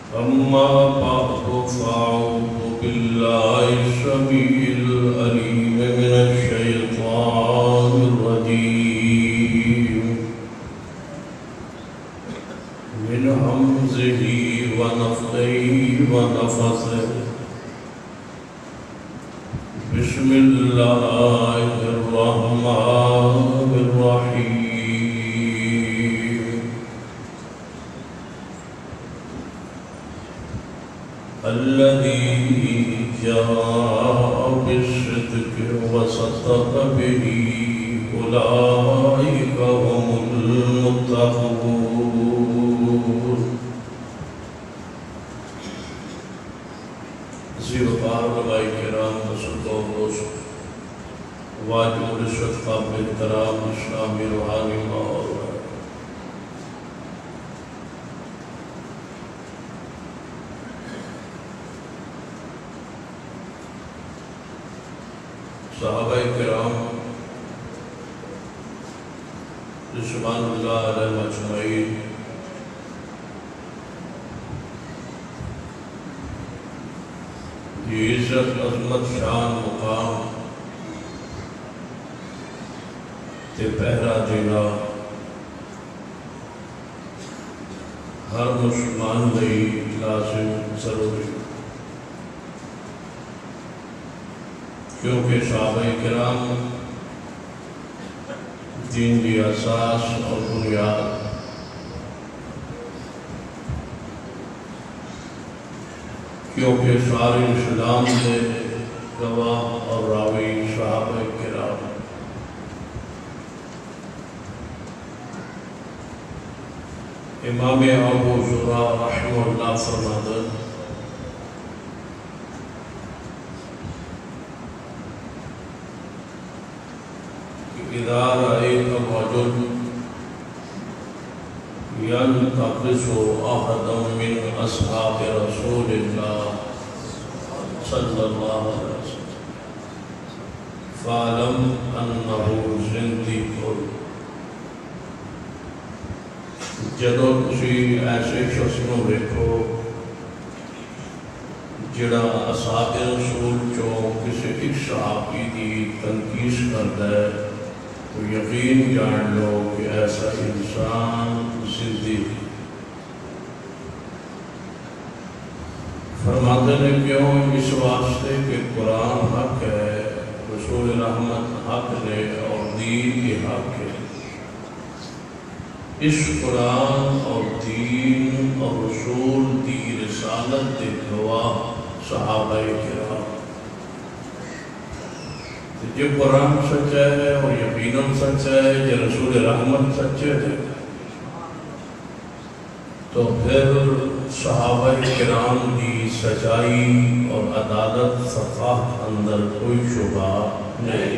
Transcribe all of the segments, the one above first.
أما بعد فأعوذ بالله السميع العليم من الشيطان الرجيم من همزه ونفخه ونفثه بسم الله الرحمن الرحيم الذي جاء بالصدق وصدق به أولئك هم المتقون زیربار علماء کرام بزرگوں و دوست واجب رشوت قابل احترام اسلامی روحانی ماحول صحابہ کرام رضوان اللہ علیہ مجمعین یہ عزت عظمت شان مقام تے پہرا دینا ہر مسلمان لئی لازم ضروری کیونکہ صحابہ کرام دین کی اساس اور بنیاد کیونکہ سارے اسلام کے گواہ اور راوی صحابہ کرام امام ابو زرع رحمہ اللہ فرماتے إذا رأيت الرجل ينتقص أحدا من أصحاب رسول الله صلى الله عليه وسلم فاعلم أنه زنديق جدو کسی ایسے شخص کو دیکھو جڑا اصحاب رسول چو کسی ایک صحابی کی تنقید کرتا ہے تو یقین جان لو کہ ایسا انسان زندیق فرماتے ہیں کیوں اس واسطے کہ قرآن حق ہے رسول رحمت حق ہے اور دین کے حق ہے اس قرآن اور دین اور رسول کی رسالت کے گواہ صحابہ کرام یہ قرآن سچا ہے اور یقیناً سچا ہے یہ رسول رحمت سچے تھے تو پھر صحابہ کرام کی سچائی اور عدالت صفاح اندر کوئی شبہ نہیں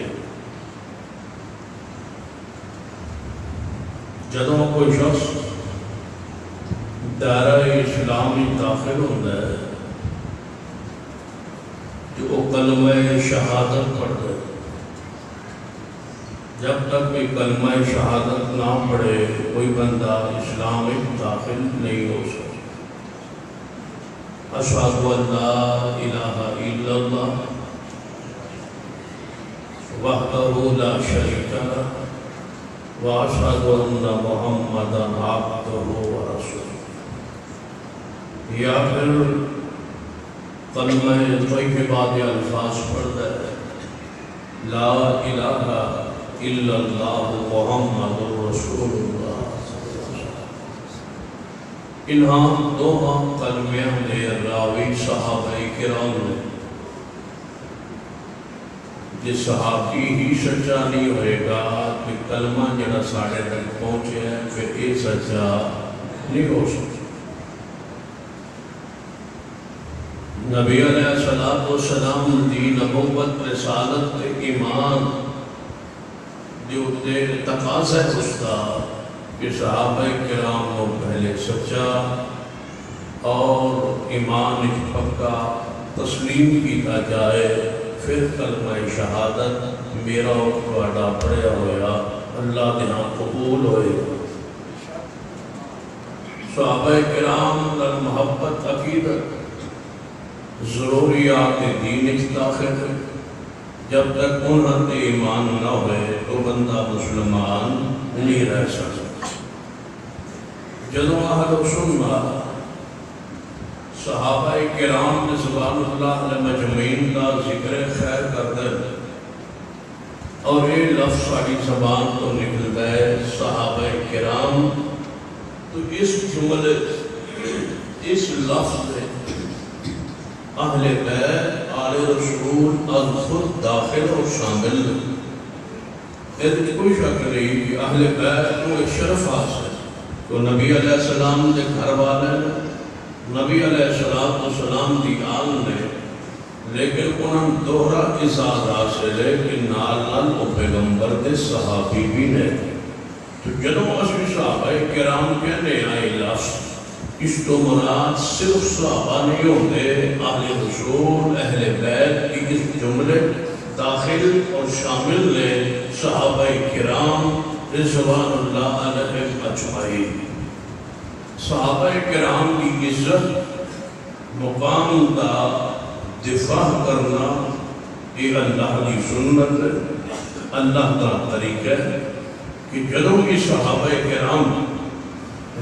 جدوں کوئی شخص دائرہ اسلامی داخل ہوتا ہے جو کلمہ شہادت پڑھتا ہے جب تک بھی کلمہ شہادت نہ پڑھے کوئی بندہ اسلام میں داخل نہیں ہو سکتا اشہد ان لا الہ الا اللہ وحدہ لا شریک لہ واشہد ان محمدا عبدہ ورسولہ یا پھر کلمہ طیبہ کے الفاظ پڑھتا ہے لا الہ الا اللہ محمد رسول اللہ انہاں دو کلمیاں نے راوی صحابہ کرام نے جس صحابی ہی سچا نہیں ہوئے گا کہ کلمہ جڑا ساڑھے تک پہنچے ہے پھر یہ سچا نہیں ہو سکتا نبی علیہ السلام دی نبوت رسالت ایمان جو تقاضا ہے اس کا کہ صحابہ کرام کو پہلے سچا اور ایمان پکا تسلیم کیتا جائے پھر کلمہ شہادت میرا وعدہ پڑھیا ہویا اللہ کے ہاں قبول ہوئے صحابہ کرام در محبت عقیدت ضروریات دین داخل ہے. جب تک انہوں نے ایمان نہ ہوئے تو بندہ مسلمان نہیں رہ سکتا. جدو اہل سنت صحابہ کرام نے سبحان اللہ علیہ مجمعین کا ذکر خیر کرتے اور یہ لفظ ساری زبان تو نکلتا ہے صحابہ کرام، تو اس جملے اس لفظ میں اہل بیت آل رسول از خود داخل اور شامل ہے. کوئی شک نہیں کہ اہل بیت کو ایک شرف حاصل ہے. تو نبی علیہ السلام کے گھر والے نے، نبی علیہ السلام کی آل نے، لیکن انہوں دوہرا اعزاز حاصل ہے کہ نال نال وہ پیغمبر دے صحابی بھی نے. تو جدوں اسی صحابہ کرام کہنے آئے لفظ، اس تو مراد صرف صحابہ نہیں ہوتے، اہل رسول اہل بیت کی اس جملے داخل اور شامل نے صحابہ کرام رضوان اللہ علیہم اجمعین. صحابہ کرام کی عزت مقام کا دفاع کرنا یہ اللہ کی سنت ہے، اللہ کا طریقہ ہے کہ جدوں کی صحابہ کرام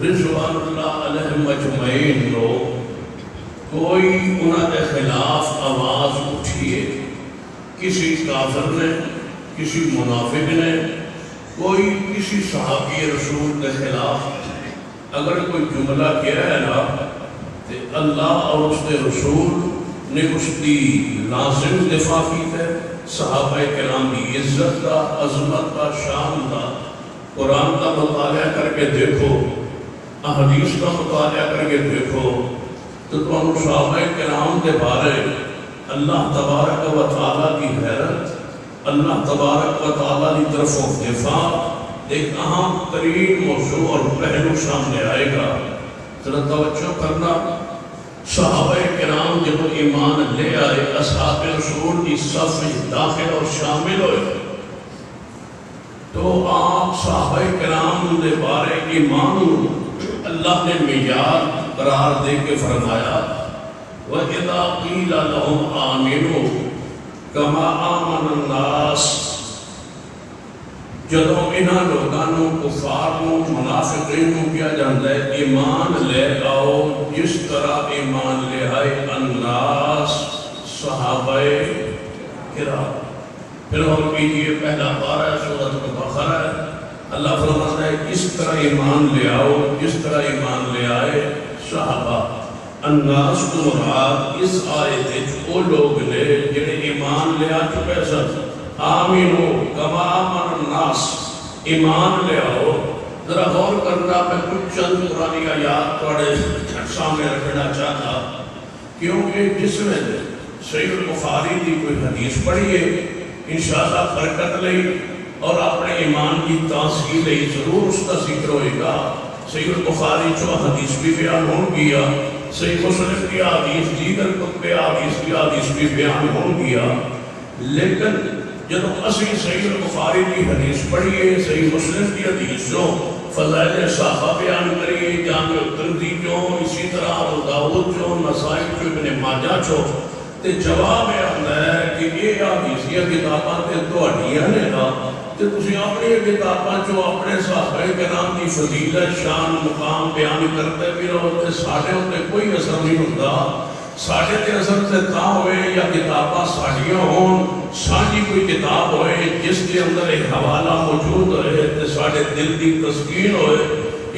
رضوان اللہ علیہم اجمعین لوگ کوئی انہوں کے خلاف آواز اٹھیے، کسی کافر نے، کسی منافق نے، کوئی کسی صحابی رسول کے خلاف اگر کوئی جملہ کیا ہے نا تو اللہ اور اس کے رسول نے اس کی لازم دفاع کی ہے. صحابہ کرام کی عزت کا، عظمت کا، شان کا قرآن کا مطالعہ کر کے دیکھو، احادیث کا مطالعہ کر کے دیکھو تو تم صحابہ کرام کے بارے اللہ تبارک و تعالیٰ کی حیرت، اللہ تبارک و تعالیٰ کی طرف دفاع ایک اہم ترین موضوع اور پہلو سامنے آئے گا. ذرا توجہ کرنا. صحابہ کرام جب ایمان لے آئے، اصحاب رسول کی صف میں داخل اور شامل ہوئے، تو آپ صحابہ کرام کے بارے ایمان اللہ نے معیار قرار دے کے فرمایا وَإِذَا قِيلَ لَهُمْ آمِنُوا كَمَا آمَنَ النَّاسِ. جدوں انہاں لوگانوں کفار کو منافقین کو کیا جاتا ہے ایمان لے آؤ جس طرح ایمان لے آئے الناس صحابہ کرام. پھر ہم کیجئے پہلا پارہ سورۃ البقرہ ہے، اللہ فرماتا ہے اس طرح ایمان لے آؤ جس طرح ایمان لے آئے صحابہ. الناس کو مراد اس آیت وہ لوگ نے جنہیں ایمان لے آ چکے سن. آمینو کما آمن الناس، ایمان لے آؤ. ذرا غور کرنا، میں کچھ چند قرآنی آیات توڑے سامنے رکھنا چاہتا کیونکہ جس میں صحیح البخاری کی کوئی حدیث پڑھیے انشاءاللہ برکت لئی اور اپنے ایمان کی تاثیر لئی ضرور اس کا ذکر ہوئے گا. صحیح البخاری جو حدیث بھی بیان ہو گیا، صحیح مسلم کی حدیث، دیگر کتب حدیث کی حدیث بھی بیان ہو گیا. لیکن جب اسی صحیح البخاری کی حدیث پڑھیے، صحیح مسلم کی حدیث جو فضائل صحابہ بیان کریے، جامع ترمذی جو، اسی طرح ابو داؤد جو، نسائی جو، ابن ماجہ جو، تے جواب آتا ہے کہ یہ حدیثیہ کتاباں تے تہاڈیاں نے نا، تے تسی اپنی کتاباں جو اپنے صحابہ کرام کی فضیلت، شان، مقام بیان کرتے بھی رہو تے ساڈے تے کوئی اثر نہیں ہوندا. ساڈے تے اثر تے تاں ہوئے یا کتاباں ساڈیاں ہون، ساڈی کوئی کتاب ہوئے جس کے اندر ایک حوالہ موجود ہوئے تے ساڈے دل کی تسکین ہوئے.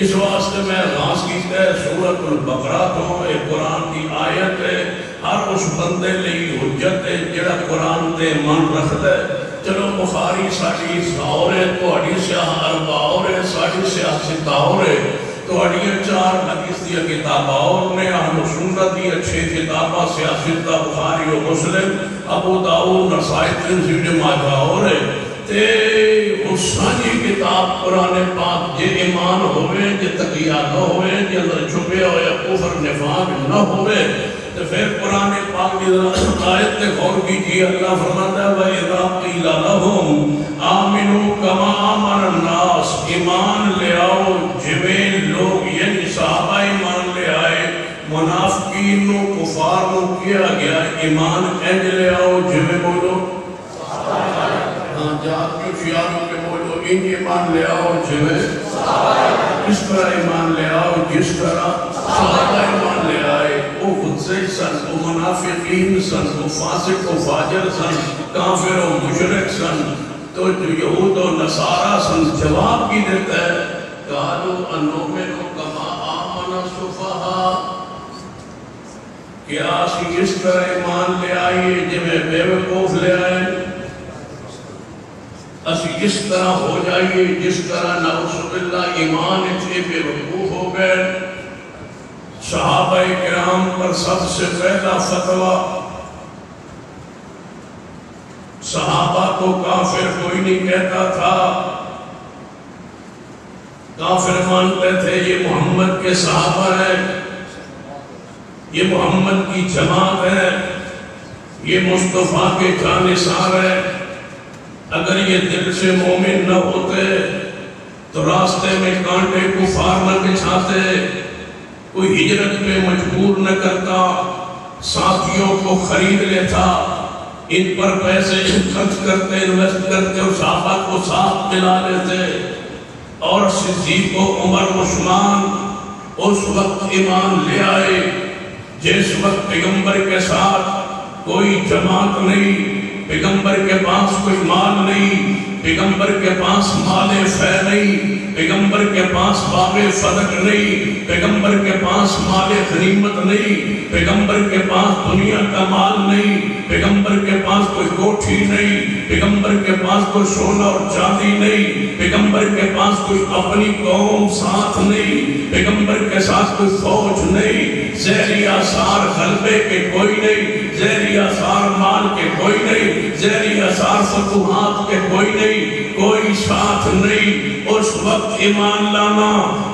اس واسطے میں آغاز کیتا ہے سورۃ البقرہ تو ایک قرآن کی آیت ہے، ہر اس بندے لئی حجت ہے جڑا قرآن تے من رکھدا ہے. چلو بخاری ساڈی ساور ہے، تہاڈی سیاہ اربع اور ہے، ساڈی سیاہ ستہ اور ہے، تہاڈیاں چار حدیث دی کتاباں اور نے، اہل سنت دی اچھے کتاباں سیاہ ستہ بخاری و مسلم، ابو داؤد، نسائی، ترمذی، ابن ماجہ اور ہے. تے حسانی کتاب قرآن پاک جے ایمان ہوئے جے تقیہ نہ ہوئے جے اندر چھپے ہوئے کفر نفاق نہ ہوئے تو پھر قرآن پاک کی آیت تے غور کیجئے اللہ فرماتا ہے وَإِذَا قِيلَ لَهُمْ آمِنُوا كَمَا آمَنَ النَّاسِ ایمان لے آؤ جویں لوگ یعنی صحابہ ایمان لے آئے منافقین نو کفار نو کیا گیا ایمان انج لے آؤ جویں بولو جہاں کیوں شیاروں پہ بولو ان ایمان لے آؤ جویں اس طرح ایمان لے آؤ جس طرح صحابہ ایمان لے آئے وہ خدزی سن وہ منافقین سن وہ فاسق و فاجر سن کافر و مشرک سن تو جو یہود و نصارہ سن جواب کی دیتا ہے قالوا انؤمن کما آمن السفہاء کیا اسی اس طرح ایمان لے آئیے جویں بے وقوف لے آئے اسی اس طرح ہو جائیے جس طرح نعوذ باللہ ایمان اچھے بے وقوف ہو گئے صحابہ کرام پر سب سے پہلا فتوہ صحابہ کو کافر کوئی نہیں کہتا تھا کافر مانتے تھے یہ محمد کے صحابہ ہیں یہ محمد کی جماعت ہے یہ مصطفیٰ کے جانثار ہے اگر یہ دل سے مومن نہ ہوتے تو راستے میں کانٹے کفار نہ بچھاتے کوئی ہجرت پہ مجبور نہ کرتا ساتھیوں کو خرید لیتا ان پر پیسے خرچ کرتے انویسٹ کرتے اور صحابہ کو ساتھ ملا لیتے اور صدیق و عمر عثمان اس وقت ایمان لے آئے جس وقت پیغمبر کے ساتھ کوئی جماعت نہیں پیغمبر کے پاس کوئی مال نہیں پیغمبر کے پاس مال فہ نہیں پیغمبر کے پاس باب فدق نہیں پیغمبر کے پاس مال غنیمت نہیں پیغمبر کے پاس دنیا کا مال نہیں پیغمبر کے پاس کوئی کوٹھی نہیں پیغمبر کے پاس کوئی سونا اور چاندی نہیں پیغمبر کے پاس کوئی اپنی قوم ساتھ نہیں پیغمبر کے ساتھ کوئی فوج نہیں زہری آثار غلبے کے کوئی نہیں زہری آثار مال کے کوئی نہیں زہری آثار فتوحات کے کوئی نہیں کوئی ساتھ نہیں اس وقت ایمان لانا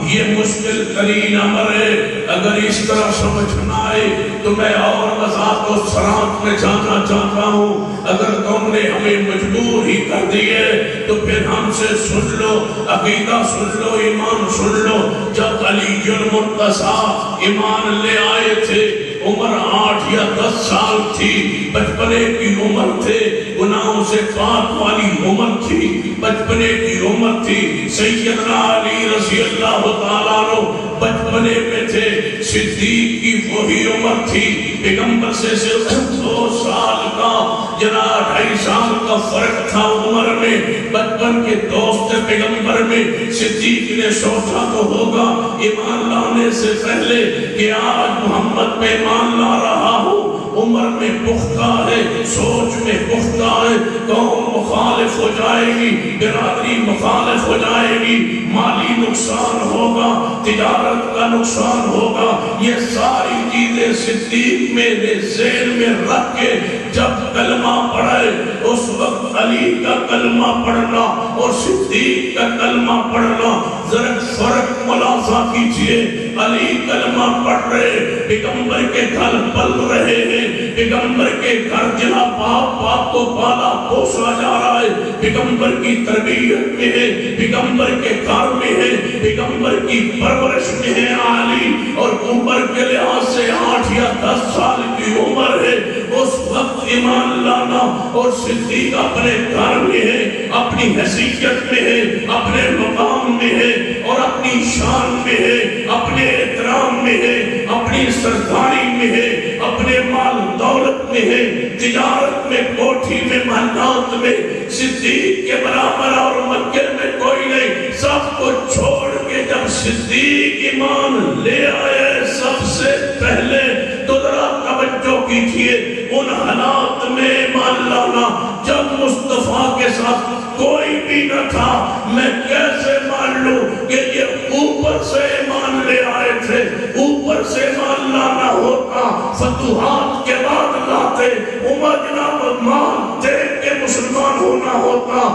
یہ مشکل ترین امر ہے اگر اس طرح سمجھنا ہے تو میں اور وضاحت و سرات میں جانا چاہتا ہوں اگر تم نے ہمیں مجبور ہی کر دیے تو پھر ہم سے سن لو عقیدہ سن لو ایمان سن لو جب علی المرتضیٰ ایمان لے آئے تھے عمر 8 یا 10 سال تھی بچپنے کی عمر تھے گناہوں سے پاک والی عمر تھی بچپنے کی عمر تھی سیدنا علی رضی اللہ تعالیٰ عنہ بچپنے میں تھے صدیق کی وہی عمر تھی پیغمبر سے صرف 2 سال کا جنا 2.5 سال کا فرق تھا عمر میں بچپن کے دوست پیغمبر میں صدیق نے سوچا تو ہوگا ایمان لانے سے پہلے کہ آج محمد پہ ایمان لا رہا ہوں عمر میں پختہ ہے سوچ میں پختہ ہے قوم مخالف ہو جائے گی برادری مخالف ہو جائے گی مالی نقصان ہوگا تجارت کا نقصان ہوگا یہ ساری چیزیں صدیق میرے ذہن میں رکھ کے جب کلمہ پڑھے اس وقت علی کا کلمہ پڑھنا اور صدیق کا کلمہ پڑھنا ذرا فرق ملاحظہ کیجئے علی کلمہ پڑھ رہے پیغمبر کے گھر پل رہے ہیں پیغمبر کے گھر جہاں باپ کو پالا پوسا جا رہا ہے پیغمبر کی تربیت میں ہے پیغمبر کے گھر میں ہے پیغمبر کی پرورش میں ہے علی اور عمر کے لحاظ سے 8 یا 10 سال کی عمر ہے اس وقت ایمان لانا اور صدیق اپنے گھر میں ہے اپنی حیثیت میں ہے اپنے مقام میں ہے اور اپنی شان میں ہے اپنے احترام میں ہے اپنی سرداری میں ہے اپنے مال دولت میں ہے تجارت میں کوٹھی میں محلات میں صدیق کے برابر اور مکے میں کوئی نہیں سب کو چھوڑ کے جب صدیق ایمان لے آئے سب سے پہلے تو ذرا توجہ کیجئے ان حالات میں ایمان لانا جب مصطفیٰ کے ساتھ کوئی بھی نہ تھا میں کیسے مان لوں کہ یہ اوپر سے ایمان لے آئے تھے اوپر سے ایمان لانا ہوتا فتوحات کے بعد لاتے عمر جناب مال دیکھ کے مسلمان ہونا ہوتا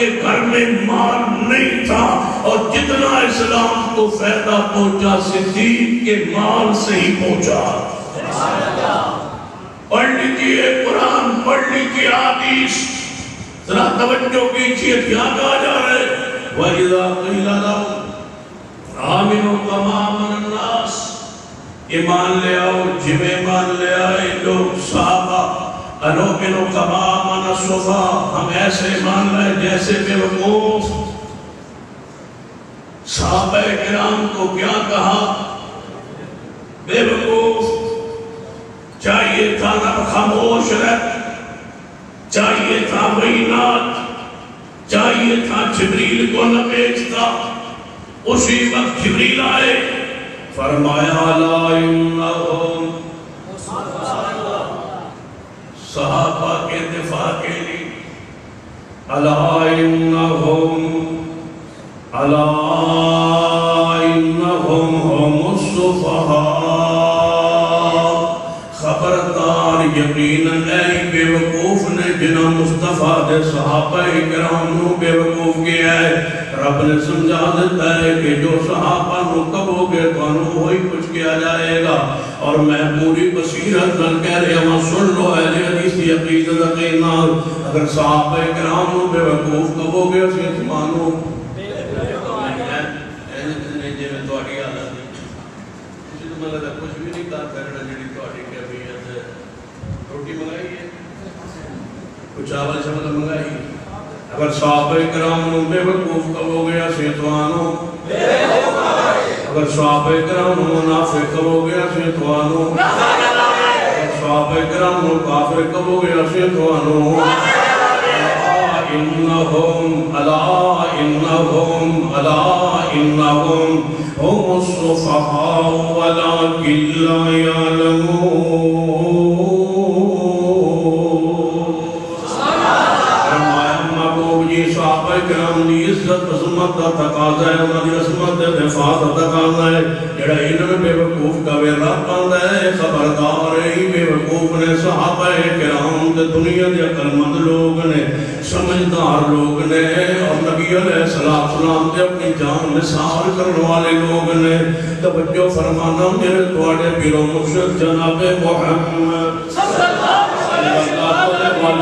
کے گھر میں مال نہیں تھا، اور جتنا اسلام کو فائدہ پہنچا صدیق کے مال سے ہی پہنچا۔ پڑھ لیجئے قرآن، پڑھ لیجئے حدیث، ذرا توجہ کیجئے، کیا کہا جا رہا ہے؟ وَإِذَا قِيلَ لَهُمْ آمِنُوا كَمَا آمَنَ النَّاسُ، ایمان لے آؤ جمع ایمان لے آئے لوگ صحابہ، اَنُؤْمِنُ كَمَا آمَنَ الصُّفَهَاءُ، ہم ایسے ایمان لائے جیسے بے وقوف۔ صحابہ کرام کو کیا کہا؟ بے وقوف۔ چاہیے تھا نہ خاموش رہ، چاہیے تھا وعینات، چاہیے تھا جبریل کو نہ بھیجتا۔ اسی وقت جبریل آئے، فرمایا لا انہم، صحابہ کے دفاع کے لیے، الا انہم ہم الصفہاء، خبردار یقیناً اے بے وقوف نے جنہاں مصطفیٰ دے صحابہ کرام نو بے وقوف کیا ہے۔ رب نے سمجھا دیتا ہے کہ جو صحابہ نو کبو گے تو انہوں وہی کچھ کیا جائے گا، اور میں پوری بصیرت نل کہہ رہے ہوں سن لو اہل حدیث کی عقیدت عقیدنال، اگر صحابہ کرام نو بے وقوف کبو گے اسی اتمانو کچھ بھی نہیں کہا کرنا جڑی توڑی کیفیت ہے۔ روٹی منگائی ہے، کچھ چاول شمل منگائی ہے، اگر صحابہ کرام نو بے وقوف کبو گیا سیتوانو، اگر صحابہ کرام نو منافق کبو گیا سیتوانو، اگر صحابہ کرام نو کافر کبو گیا سیتوانو، انہم ہم الصفحاء ولکن لا یعلمون۔ صحابہ کرام دی عزت عظمت دا تقاضا ہے، انہاں دی عظمت دے دفاع دا تقاضا ہے، جڑا انہاں بے وقوف کا ویلا پاندا ہے خبردار ہے بے وقوف نے۔ صحابہ کرام دے دنیا دے عقل مند لوگ نے، سمجھدار لوگ نے، اور نبی علیہ السلام دے اپنی جان نثار کرنے والے لوگ نے۔ توجہ فرمانا میرے تواڈے پیر و مرشد جناب محمد صلی اللہ علیہ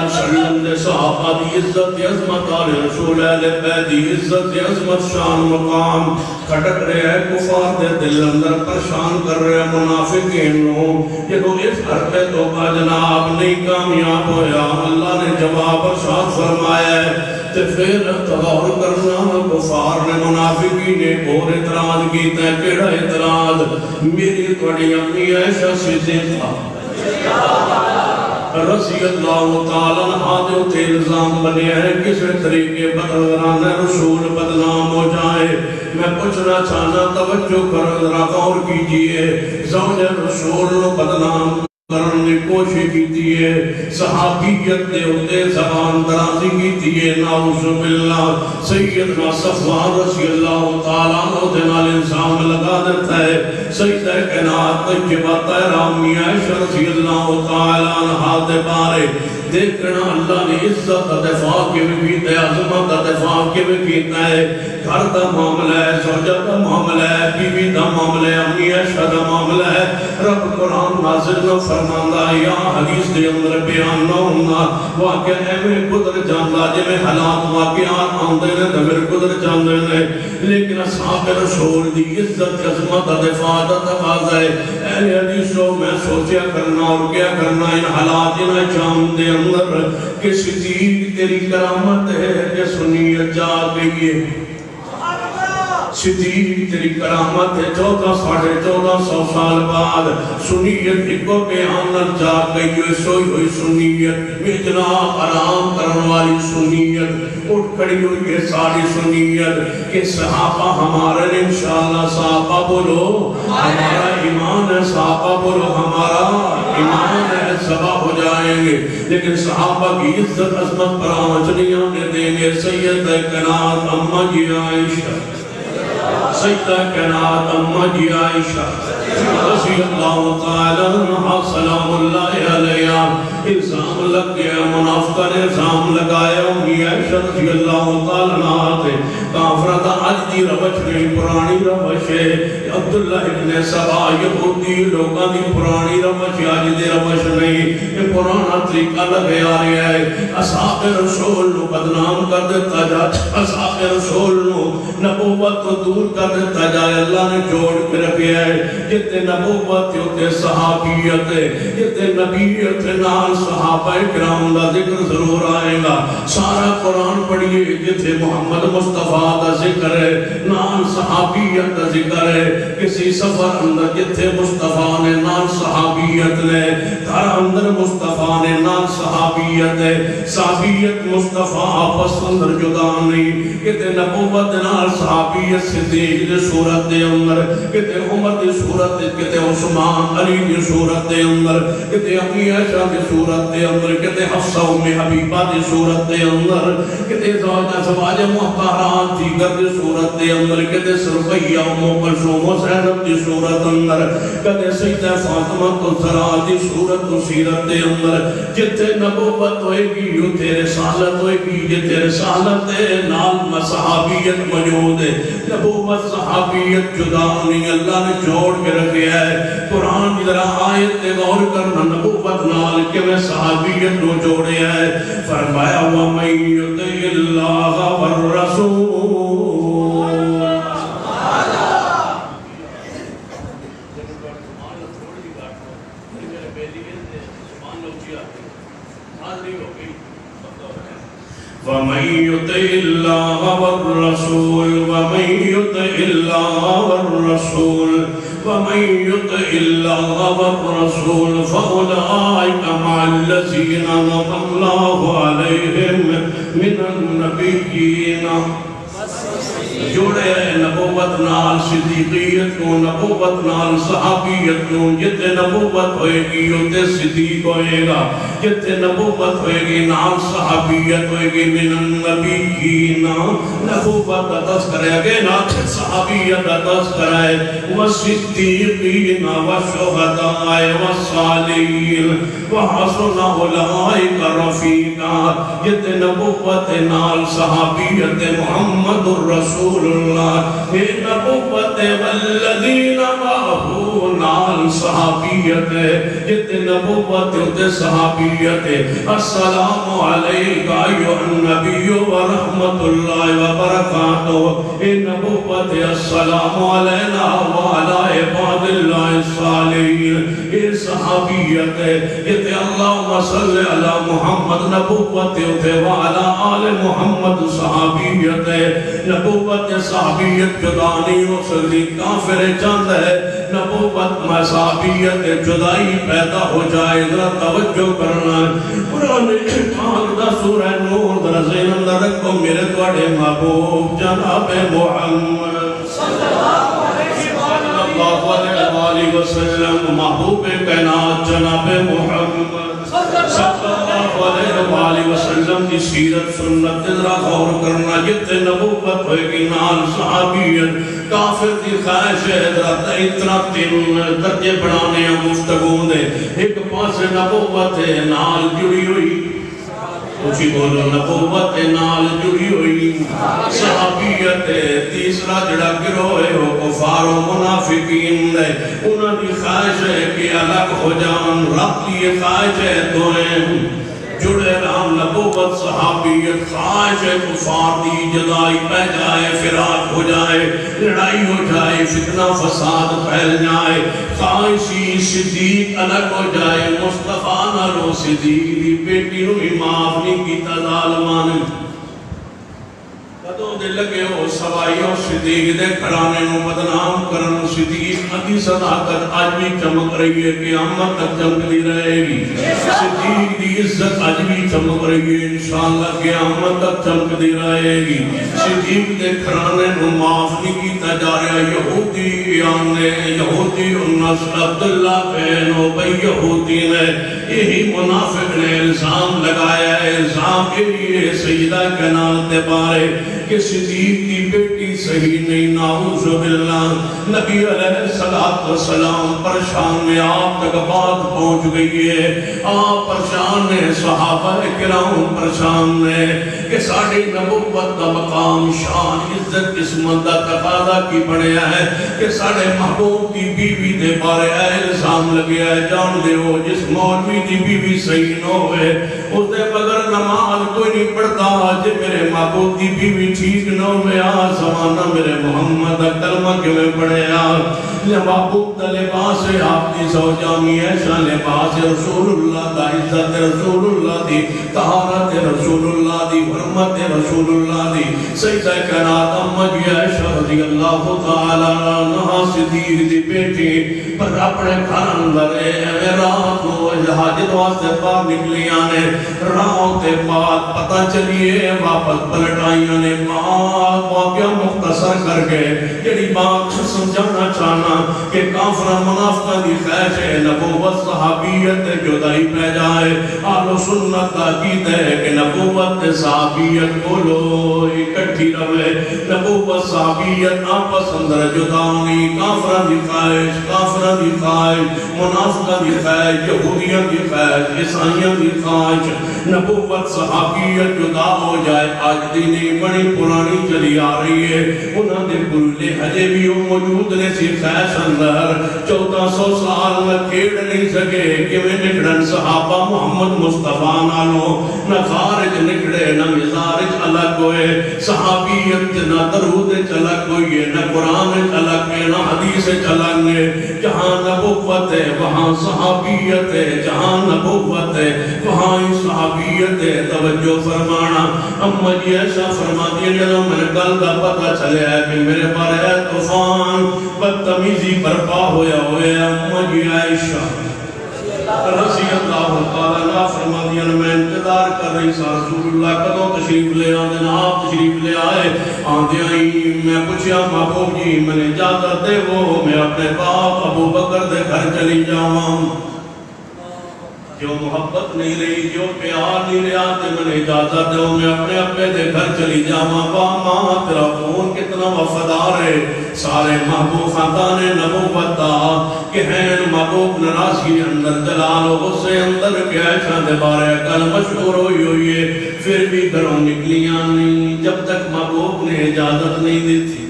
وسلم دے صحابہ دی عزت دی عظمت آل رسول اہل بیت دی عزت دی عظمت شان مقام کھٹک رہے ہیں، کفار دے دل اندر پریشان کر رہے ہیں منافقین نو۔ جدو اس حربے تو کا جناب نہیں کامیاب ہویا، اللہ نے جواب ارشاد فرمایا ہے، تے پھر تغور کرنا کفار نے منافقین نے اور اعتراض کیتا ہے۔ کیڑا اعتراض؟ میری توڑی امی عائشہ صدیقہ رضی اللہ تعالیٰ عنہ دے اتے الزام بنے ہیں کس طریقے بدران رسول بدنام ہو جائے۔ میں پوچھنا چاہنا توجہ کر ذرا غور کیجئے، زوج رسول بدنام کرنے کی کوشش کی ہے، صحابیت دے اتے زبان درازی کی ہے، نعوذ باللہ۔ سیدنا صفوان رضی اللہ تعالیٰ عنہ دنال انسان لگا دیتا ہے، سیدہ کائنات طیبہ طاہرہ امی عائشہ رضی اللہ تعالیٰ عنہ دے بارے دیکھنا اللہ نے عزت دفاع کے بھی کیتا ہے، عظمت دفاع کے بھی کیتا ہے۔ گھر دا معاملہ ہے، زوجہ دا معاملہ ہے، بیوی دا معاملہ ہے، امی عائشہ دا معاملہ ہے۔ رب قرآن نازل نہ فرماندا یا حدیث دے اندر بیان نہ ہونا، واقعہ ایویں گزر جاندا جویں حالات واقعات آندے نے تے پھر گزر جاندے نے، لیکن اصحاب رسول دی عزت عظمت دفاع دا تقاضا ہے۔ اہل حدیثوں میں سوچیا کرنا اور کیا کرنا ان حالات ان جام دے اندر کہ صدیق تیری کرامت ہے کہ سنیت جا گئی ہے، صدیق تیری کرامت ہے 1400 سال بعد سنیت ایکو بیانت جا گئی ہے، سوئی ہوئی سنیت، اتنا آرام کرنے والی سنیت اٹھ کھڑی ہوئی ہے ساری سنیت کہ صحابہ ہمارے انشاءاللہ صحابہ بولو ہمارا ایمان ہے، صحابہ بولو ہمارا ایمان ہے، سبا ہو جائیں گے، لیکن صحابہ کی عزت عظمت پر آنچ نہیں آنے دیں گے۔ سید کائنات اماں جی عائشہ، سیدہ کائنات اماں جی عائشہ رضی اللہ تعالیٰ عنہ سلام اللہ علیہ الزام لگ گیا منافقہ نے الزام لگایا امی عائشہ رضی اللہ تعالیٰ عنہ تے کافرہ دا آج دی روش نہیں پرانی روش ہے عبداللہ ابن سبا یہودی لوگاں دی پرانی روش آج دی روش نہیں یہ پرانا طریقہ لگے آ رہا ہے اصحاب رسول نو بدنام کر دیتا جائے اصحاب رسول نو نبوت کو دور کر دیتا جائے اللہ نے جوڑ کے رکھے ہے جتے نبوت ہوتے صحابیت ہے جتے نبیت نال صحابہ کرام دا ذکر ضرور آئے گا سارا قرآن پڑھئے جتے محمد مصطفیٰ دا ذکر ہے نال صحابیت دا ذکر ہے کسی سفر اندر جتے مصطفیٰ نے نال صحابیت نے گھر اندر مصطفیٰ نے نال صحابیت ہے صحابیت مصطفیٰ آپس اندر جدا نہیں کتے نبوت نال صحابیت صدیق دے صورت دے اندر کتے عمر دے صورت دے کتے عثمان علی دے صورت دے اندر کتے امی عائشہ دے صورت دے اندر کتے حفصہ ام حبیبہ دے صورت دے اندر کتے زواج محترات دیگر دے صورت دے اندر کتے سرفیہ ام کلثوم و زینب دے صورت اندر کتے سیدہ فاطمہ الزہرا دی صورت و سیرت دے اندر جتے نبوت ہوئے گی جتے رسالت ہوئے گی جتے رسالت نال صحابیت موجود ہے نبوت صحابیت جدا نہیں اللہ نے جوڑ کے رکھے ہے قرآن کی طرح آیت غور کرنا نبوت نال کہ میں صحابیت نو جوڑے ہے فرمایا وَمَن يُطِعِ اللَّهَ وَالرَّسُولَ وَمَن يُطِعِ اللَّهَ وَالرَّسُولَ وَمَن يُطِعِ اللَّهَ وَالرَّسُولَ وَمَن يُطِعِ اللَّهَ وَالرَّسُولَ فَأُولَئِكَ مَعَ الَّذِينَ أَنْعَمَ اللَّهُ عَلَيْهِمْ مِنَ النَّبِيِّينَ جوڑے ہیں نبوت نال صدیقیت کو نبوت نال صحابیت کو جتے نبوت ہوئے گی جتے صدیق ہوئے گا جتے نبوت ہوئے گی نال صحابیت ہوئے گی من النبیین نبوت کا تذکر ہے اگے نا صحابیت کا تذکر ہے والصدیقین والشہداء والصالحین وحسن اولئک رفیقا جتے نبوت نال صحابیت محمد الرسول اللہ اے نبوت والذین معہو نال صحابیت جتے نبوت ہوتے صحابیت السلام علیکہ ایوہ النبی ورحمت اللہ وبرکاتہ اے نبوت السلام علینا وعلا عباد اللہ الصالحین اے صحابیت جتے اللہم صلی علی محمد نبوت ہوتے وعلا آل محمد صحابیت نبوت صحابیت جدانی ہو سکتی کافر چند ہے نبوت میں صحابیت جدائی پیدا ہو جائے ذرا توجہ کرنا قرآن پاک دا سورہ نور در ذہن اندر رکھو میرے توڑے محبوب جناب محمد صلی اللہ علیہ وسلم محبوب کائنات جناب محمد صلی اللہ علیہ وسلم کی سیرت سنت ذرا غور کرنا جتے نبوت ہوئے گی نال صحابیت کافر دی خواہش ہے اتنا تین درجے بڑھانے ہیں گفتگو دے ایک پاس نبوت نال جڑی ہوئی اچھی بولو نبوت نال جڑی ہوئی صحابیت تیسرا جڑا گروہ ہو کفار و منافقین دے انہوں نے خواہش ہے کہ الگ ہو جان رب کی خواہش ہے دوئیں جڑے رام نبوت صحابیت خواہش ہے کفار دی جدائی پہ جائے فراق ہو جائے لڑائی ہو جائے فتنہ فساد پھیل جائے خواہشی صدیق الگ ہو جائے مصطفیٰ نالو صدیق دی بیٹی نو معاف نہیں کیتا ظالمان کدوں دے لگے ہو سوائیوں صدیق دے کھڑانے نو بدنام کرن صدیق ادھی صداقت آج بھی چمک رہی ہے قیامت تک چمک رہے گی صدیق دی عزت آج بھی چمک رہی ہے انشاءاللہ قیامت تک چمک رہے گی صدیق دے کھڑانے نو معاف نہیں کیتا جا رہا یہودی آنے یہودی النصر عبداللہ بن ابی یہودی نے یہی منافق نے الزام لگایا ہے الزام یہی ہے سیدہ کنال دے بارے کہ صدیق کی بیٹی صحیح نہیں، نعوذ باللہ۔ نبی علیہ السلام پریشان میں آپ تک بات پہنچ گئی ہے، آپ پریشان ہیں، صحابہ کرام پریشان ہیں کہ ساڑھے نبوت کا مقام شان عزت قسمت کا تقاضا کی بڑھیا ہے کہ ساڑھے محبوب کی بیوی دے بارے الزام لگیا ہے۔ جان دے ہو جس مولوی دی بیوی صحیح نہ ہوئے اس دے بغیر نماز کوئی نہیں پڑھتا، جے میرے محبوب دی بیوی ٹھیک نہ ہوئے زمانہ میرے محمد دا کلمہ کے میں پڑھے محبوب دا لباس ہے آپ کی زوجامی ایشا لباس رسول اللہ دا عزت رسول اللہ دی طہارت رسول اللہ دی حرمت رسول اللہ دی سیدہ کائنات امہ جی عائشہ رضی اللہ تعالی عنہا صدیق دی بیٹی پر اپنے گھر اندر رات کو حاجت واسطے باہر نکلی آنے راہوں تے بعد پتہ چلیے واپس پلٹ آئیاں نے واقعہ مختصر کر کے جڑی بات سمجھانا چاہنا کہ کافرہ منافقہ دی خیش ہے نبوت صحابیت جدائی پہ جائے آل و سنت کا عقید ہے کہ نبوت صحابیت بولو اکٹھی روے نبوت صحابیت آپس اندر جدانی کافرہ دی خواہش منافقہ دی خواہش یہودیت دی خواہش عیسائیت دی خواہش نبوت صحابیت جدا ہو جائے آج دینی بڑی پرانی چلی آ رہی ہے انہوں نے بلے حجے بھی موجود نے سی خیش اندر 1400 سال میں کھیڑ نہیں سکے کہ میں نکڑن صحابہ محمد مصطفیٰ نالو نہ خارج نکڑے نہ مزارج الگ ہوئے صحابیت نہ درود چلک ہوئے نہ قرآن چلک ہے نہ حدیث چلک ہے جہاں نبوت ہے وہاں صحابیت ہے جہاں نبوت ہے وہاں صحابیت ہے توجہ فرمانا امہ جی ایسا فرما دیا جب میں نے کل کا پتہ چلے ہے کہ میرے بارے طوفان بدتمیزی برپا ہویا امہ جی عائشہ رضی اللہ تعالیٰ عنہ فرما دیا میں انتظار کر رہی سا رسول اللہ کدوں تشریف لے آدھے آپ تشریف لے آئے آدھے آئی میں پوچھیا محبوب جی میں نے اجازت دے وہ میں اپنے باپ ابو بکر دے گھر چلی جاؤں جو محبت نہیں رہی جو پیار نہیں رہا تے میں نے اجازت دے میں اپنے اپنے دے گھر چلی جاؤں ماں تیرا خون کتنا وفادار ہے سارے محبوب خاندان نبوت کہ ہیں محبوب نراسی اندر جلال و غصے اندر کیا شان دے بارے کل مشہور ہوئی ہے پھر بھی گھروں نکلیاں نہیں جب تک محبوب نے اجازت نہیں دی تھی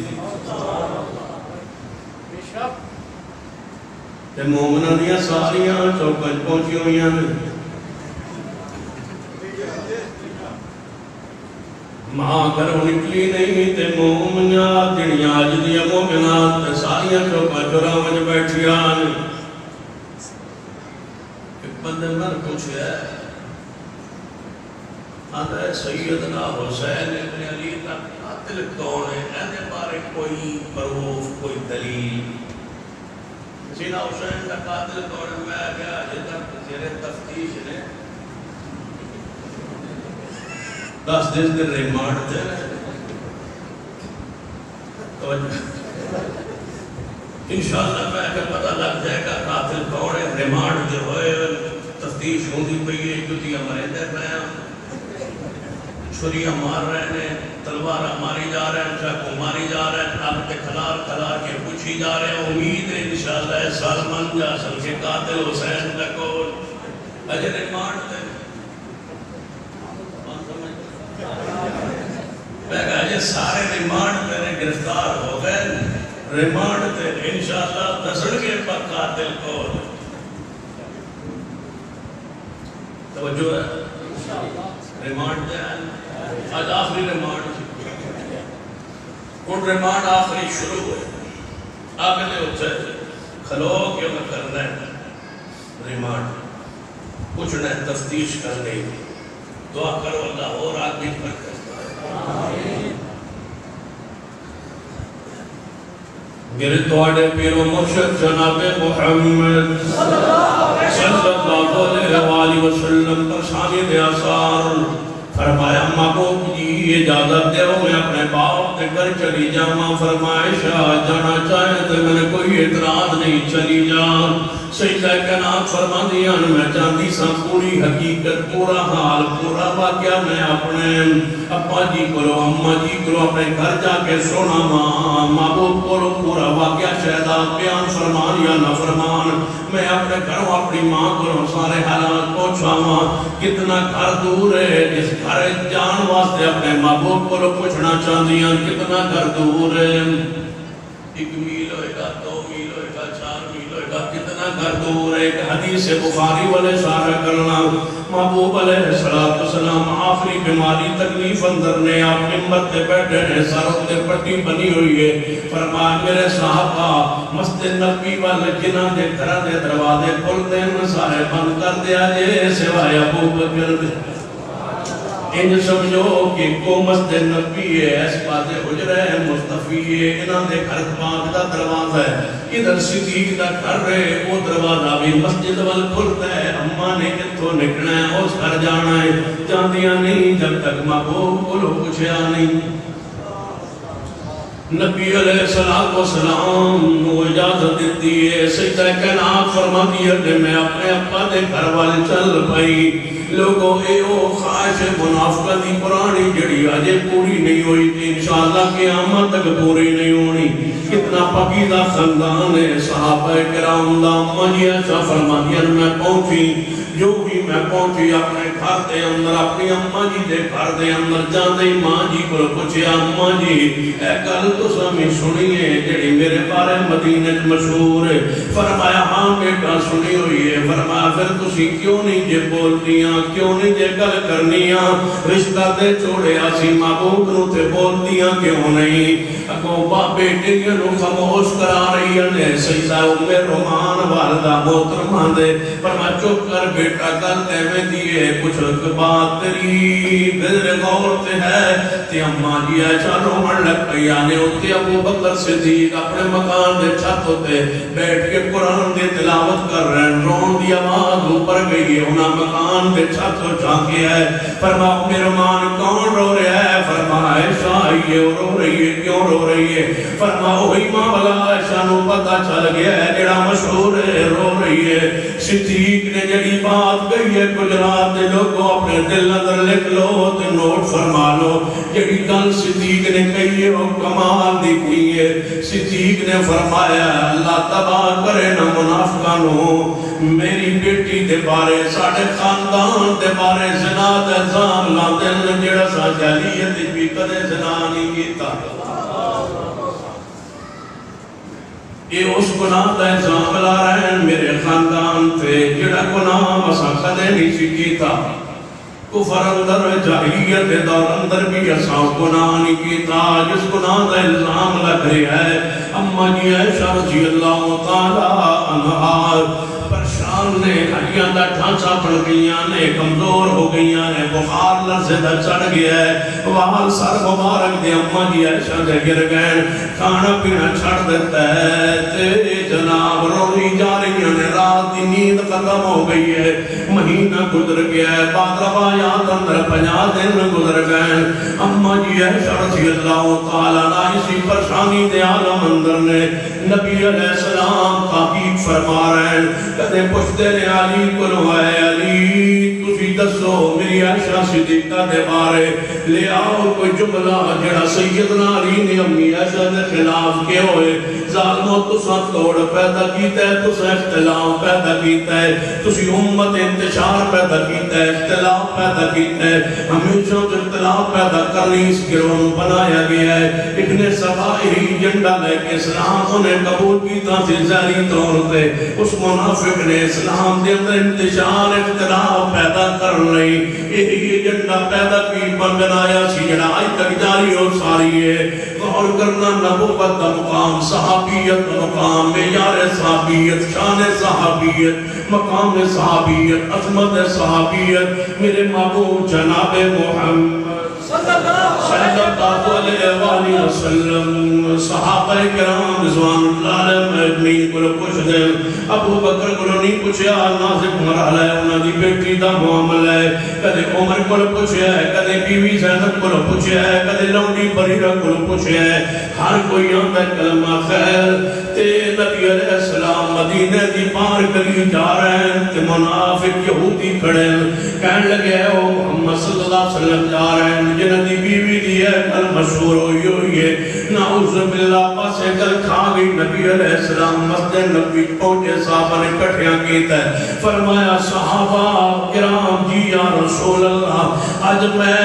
تے مومنہ دیا ساریاں چوکج پہنچی ہوئیاں ماں گھروں نکلی نہیں تے مومنہ جڑیاں آج دیا مومنہ تے ساریاں چوکج راوج بیٹھیاں ایک بندے مر پوچھے ہے آدھے سیدنا حسین ابن علی کا قاتل کون ہے اینے بارے کوئی پروف کوئی دلیل سیدنا حسین کا قاتل کون ہے میں کیا جتر زیر تفتیش نے 10 دن ریمانڈ دے انشاءاللہ میں کہ پتہ لگ جائے گا قاتل کون ہے ریمانڈ دے ہوئے تفتیش ہوندی پئی ہے جتیاں مرندے پہ ہیں چھریاں مار رہے ہیں تلوارہ ماری جا رہے ہیں چاکو ماری جا رہے ہیں آپ کے کھلار کے پوچھی جا رہے ہیں امید ہے انشاءاللہ سالمان جا سل کے قاتل حسین تکو اجر ریمانڈ دے میں کہا یہ سارے ریمانڈ میرے گرفتار ہو گئے ریمانڈ دے انشاءاللہ دسڑ کے پر قاتل کو توجہ ہے ریمانڈ دے آج آخری ریمانڈ ان ریمانڈ آخری شروع ہوئے آگلے ہوتے کھلو کیوں نہ کرنا ہے ریمانڈ پوچھنا ہے تفتیش کرنے دعا کرو اللہ اور آدمی پر کرتا ہے میرے توڑے پیر و مرشد جناب محمد صلی اللہ علیہ وسلم پر شامل آثار فرمایا محبوب جی اجازت دے میں اپنے باپ تے گھر چلی جاواں فرمائشہ جانا چاہے تے میں نے کوئی اعتراض نہیں چلی جا سیدہ کائنات فرماندیاں میں جاندی سا پوری حقیقت پورا حال پورا واقعہ میں اپنے ابا جی کرو اماں جی کرو اپنے گھر جا کے سونا محبوب کرو پورا واقعہ شہداد بیان فرمان یا نہ فرمان میں اپنے گھروں اپنی ماں کرو سارے حالات پہنچاواں کتنا گھر دور ہے جس گھر جان واسطے اپنے محبوب کرو پوچھنا چاہدیاں کتنا گھر دور ہے 1 میل ہوئے گا 2 میل ہوئے گا 4 میل ہوئے گا کتنا گھر دور ہے ایک حدیث بخاری والے شارح کرنا محبوب علیہ السلام آخری بیماری تکلیف اندر نے آپ ممبر تے بیٹھے ہیں سروں تے پٹی بنی ہوئی ہے فرمایا میرے صحابہ مسجد نبی والے جنہاں دے گھراں دے دروازے کھل دے سارے بند کر دیا جے سوائے ابو بکر دے انج سمجھو کہ کو مسجد نبی ہے اس باتیں حجرہ ہے مصطفی ہے انہاں دے گھر پاک دا دروازہ ہے ادھر صدیق دا گھر ہے وہ دروازہ بھی مسجد وال کھلتا ہے اماں نے کتھوں نکلنا ہے اس گھر جانا ہے جاندیاں نہیں جب تک محبوب کو لو پوچھیا نہیں نبی علیہ السلام کو اجازت دیتی ہے سیدہ کائنات فرماتی ہے کہ میں اپنے ابا دے گھر والے چل پئی لوگوں اے او خواہش منافقہ دی پرانی جڑی آجے پوری نہیں ہوئی تھی انشاءاللہ قیامت تک پوری نہیں ہونی کتنا پاکیزہ خاندان ہے صحابہ کرام دا اماں جی ایسا فرماتی میں پہنچی جو بھی میں پہنچی اپنے گھر دے اندر اپنی اماں جی دے گھر دے اندر جاندے ماں جی کو پوچھیا اماں جی اے گل تو سمی سنی ہے جڑی میرے بارے مدینہ مشہور ہے فرمایا ہاں بیٹا سنی ہوئی ہے فرمایا پھر تسی کیوں نہیں جے بولتیاں کیوں نہیں جے گل کرنیاں رشتہ دے چھوڑے آسی محبوب نو تے بولتیاں کیوں نہیں اگو باپ بیٹے نو خاموش کرا رہی ہے سیدہ ام رومان والدہ محترمہ دے فرمایا چپ کر بیٹا گل میں دیئے کچھ بات تیری بذر غور تے ہے تے اماں جی ایسا رومن لگ پئی آنے ہوتے ابو بکر صدیق اپنے مکان دے چھت ہوتے بیٹھ کے قرآن دے تلاوت کر رہے ہیں رون دی آواز اوپر گئی ہے انہاں مکان دے چھت ہو جھانکے ہے فرمایا میرے مان کون رو رہا ہے فرمایا عائشہ آئیے رو رہی ہے کیوں رو رہی ہے فرمایا وہی ماں والا عائشہ نو پتہ چل گیا ہے جڑا مشہور ہے رو رہی ہے صدیق نے جڑی بات گئی ہے گجرات دے لوگوں اپنے دل اندر لکھ لو تے نوٹ فرما لو جڑی گل صدیق نے کہی ہے وہ کمال دی کی ہے صدیق نے فرمایا اللہ تباہ کرے نہ منافقانو میری بیٹی دے بارے ساڑھے خاندان دے بارے زنا دے الزام لاندے جڑا سا جاہلیت بھی کدے زنا نہیں کیتا یہ اس گناہ دا الزام لا رہے ہیں میرے خاندان تے جڑا گناہ مسا کدے نہیں سکیتا کفر اندر جاہلیت دور اندر بھی اساں گناہ نہیں کیتا جس گناہ دا الزام لگ رہا ہے اماں جی عائشہ رضی اللہ تعالی عنہا پریشان نے ہڈیاں دا ڈھانچہ پڑ گئیاں نے کمزور ہو گئیاں نے بخار لرزے دا چڑھ گیا ہے وال سر مبارک دے اماں جی عائشہ دے گر گئے کھانا پینا چھڑ دیتا ہے تے جناب رونی جا رہی نے رات دی نیند ختم ہو گئی ہے مہینہ گزر گیا ہے بعد روایات اندر 50 دن گزر گئے اماں جی عائشہ رضی اللہ تعالیٰ عنہ اسی پریشانی دے عالم اندر نے نبی علیہ السلام تحقیق فرما رہے ہیں کدے پوچھتے نے علی کو ہے علی تسی دسو میری عائشہ صدیقہ دے بارے لے آؤ کوئی جملہ جڑا سیدنا علی نے امی عائشہ دے خلاف کے ہوئے ظالموں تساں توڑ پیدا کیتا ہے تساں اختلاف پیدا کیتا ہے تسی امت انتشار پیدا کیتا ہے اختلاف پیدا کیتا ہے ہمیشہ جو اختلاف پیدا کرنی اس گروہ بنایا گیا ہے ابن سبائری جنڈا لے کے اسلام انہیں قبول کیتا تھی ظاہری طور پہ اس منافق نے اسلام دے اندر انتشار اختلاف پیدا کر رہی یہ جنڈا پیدا کی بنایا سی جڑا آج تک جاری ہو ساری ہے غور کرنا نبوت دا مقام صحابیت مقام معیار صحابیت شان صحابیت مقام صحابیت عظمت صحابیت میرے محبوب جناب محمد صلی اللہ علیہ وآلہ وسلم صحابہ کرام رضوان اللہ علیہ مجمعین کو پوچھ دیں ابو بکر کو نہیں پوچھیا نازک مرحلہ ہے انہاں دی بیٹی دا معاملہ ہے کدے عمر کو پوچھیا ہے کدے بیوی زینب کو پوچھیا ہے کدے لونڈی بریرہ کو پوچھیا ہے ہر کوئی آندا کلمہ خیر تے نبی علیہ السلام مدینہ دی پار کری جا رہے ہیں تے منافق یہودی کھڑے کہنے لگے او محمد صلی اللہ علیہ وسلم جا رہے ہیں جنہ دی بیوی دی ہے کل مشہور ہوئی ہے نعوذ باللہ پاسے کل کھا گئی نبی علیہ السلام مسجد نبی پہنچے صحابہ نے کٹھیاں کیتا ہے فرمایا صحابہ کرام جی یا رسول اللہ آج میں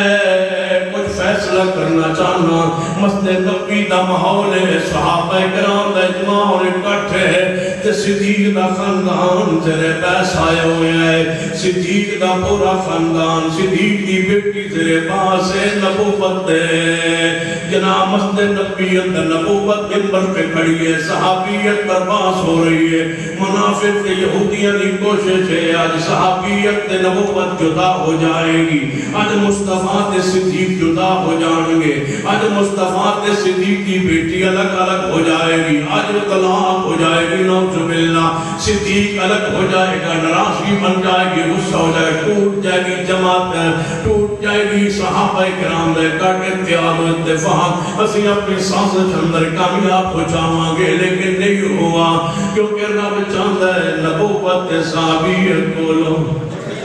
کچھ فیصلہ کرنا چاہنا مسجد نبی دا ماحول ہے صحابہ کرام دا اجماع اور اکٹھے ہے تے صدیق دا خاندان تیرے پاس آئے ہوئے ہیں صدیق دا پورا خاندان صدیق دی بیٹی تیرے پاس ہے نبوت ہے جناب مسجد نبی اندر نبوت منبر پہ کھڑی ہے صحابیت پر باس ہو رہی ہے منافق تے یہودیاں کی کوشش ہے آج صحابیت تے نبوت جدا ہو جائے گی آج مصطفیٰ تے صدیق جدا ہو جائیں گے آج مصطفیٰ تے صدیق کی بیٹی الگ الگ ہو جائے گی آج طلاق ہو جائے گی نعوذ باللہ صدیق الگ ہو جائے گا ناراضگی بن جائے گی غصہ ہو جائے گا ٹوٹ جائے گی جماعت ٹوٹ جائے گی صحابہ کرام نے کٹ اتحاد و اتفاق اسی اپنی سازش اندر کامیاب ہو جاواں گے لیکن نہیں ہوا کیونکہ رب چاہتا ہے نبوت صحابیت بولو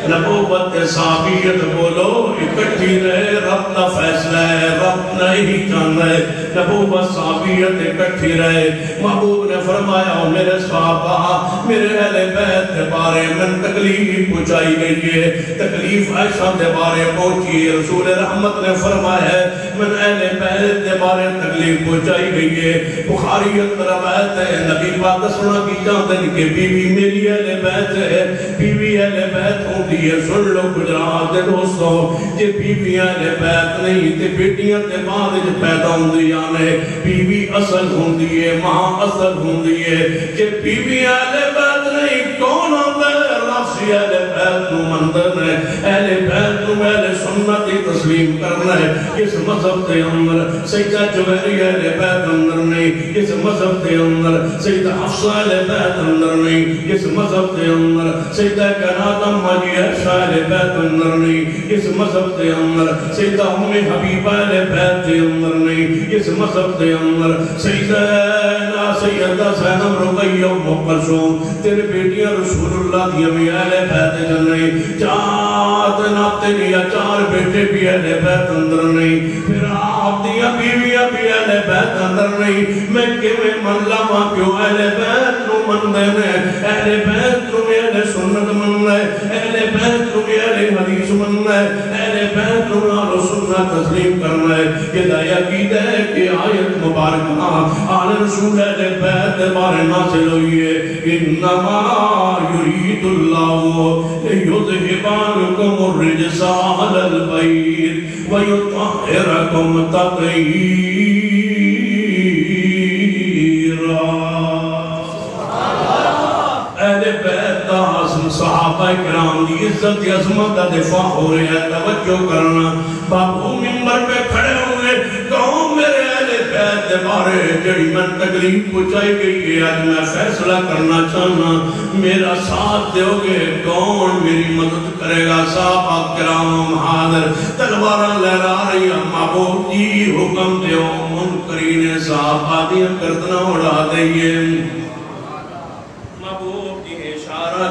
نبوت صحابیت بولو اکٹھی رہے رب کا فیصلہ ہے رب نہیں چاہتا ہے نبوت صحابیت اکٹھی رہے محبوب نے فرمایا میرے صحابہ میرے اہل بیت کے بارے میں تکلیف پہنچائی گئی ہے تکلیف عائشہ کے بارے پہنچی ہے رسول رحمت نے فرمایا ہے من اہل بیت کے بارے تکلیف پہنچائی گئی ہے بخاری اندر روایت ہے نبی پاک سنا کی جانتے ہیں کہ بیوی میری اہل بیت ہے بیوی اہل بیت ہوں یہ سن لو گجرات دے دوستو یہ بیویاں لے بیت نہیں تے بیٹیاں تے بعد جو پیدا ہوندی آنے بیوی اصل ہوندی ہے ماں اصل ہوندی ہے یہ بیویاں لے بیت نہیں کون ہوندے لفظی اہل بیت نو مندر ہے اہل بیت نو اہل سنتی تسلیم کرنا ہے اس مذہب دے اندر سیدہ جوہری اہل بیت اندر نہیں اس مذہب دے اندر سیدہ حفصہ اہل بیت اندر نہیں اس مذہب دے اندر سیدہ کائنات امہ جی اہل بیت اندر نہیں اس مذہب دے اندر سیدہ ام حبیبہ اہل بیت دے اندر نہیں اس مذہب دے اندر سیدہ زینب رقیہ ام کلثوم تیرے بیٹیاں رسول اللہ دی بھی اہل بیت اندر نہیں چار ناتے نہیں چار بیٹے بھی اہل بیت اندر نہیں پھر آپ دیا بیویاں بھی اہل بیت اندر نہیں میں کیویں من لاواں کیوں اہل بیت نو مندے نے اہل بیت نو اہل سنت مننا ہے اہل بیت نو اہل حدیث مننا ہے اہل بیت نو نال سنت تسلیم کرنا ہے یہ دایا عقیدہ ہے کہ آیت مبارکہ آل رسول اہل بیت بارے نازل ہوئی ہے انما یرید اللہ لیذھب عنکم الرجس اہل البیت ویطہرکم تطہیرا اہل بیت دا حسن صحابہ کرام دی عزت عظمت دا دفاع ہو رہے ہیں توجہ کرنا باپو منبر پہ کھڑے ہوئے کہوں میرے اہل بیت دے بارے جڑی من تکلیف پہنچائی گئی ہے آج میں فیصلہ کرنا چاہنا میرا ساتھ دیو گے کون میری مدد کرے گا صحابہ کرام حاضر تلواراں لہرا رہی محبوب جی حکم دیو منکرین صحابہ دیا گردناں اڑا دئیے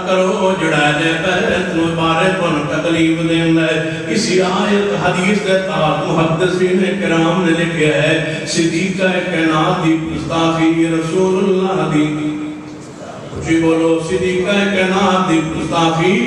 کرو جڑا دے بیت نو بارے پن تکلیف دیندہ ہے کسی آیت حدیث دے تحت محدثین کرام نے لکھے ہے صدیقہ کائنات دی گستاخی رسول اللہ دی جی بولو صدیقہ کائنات دی گستاخی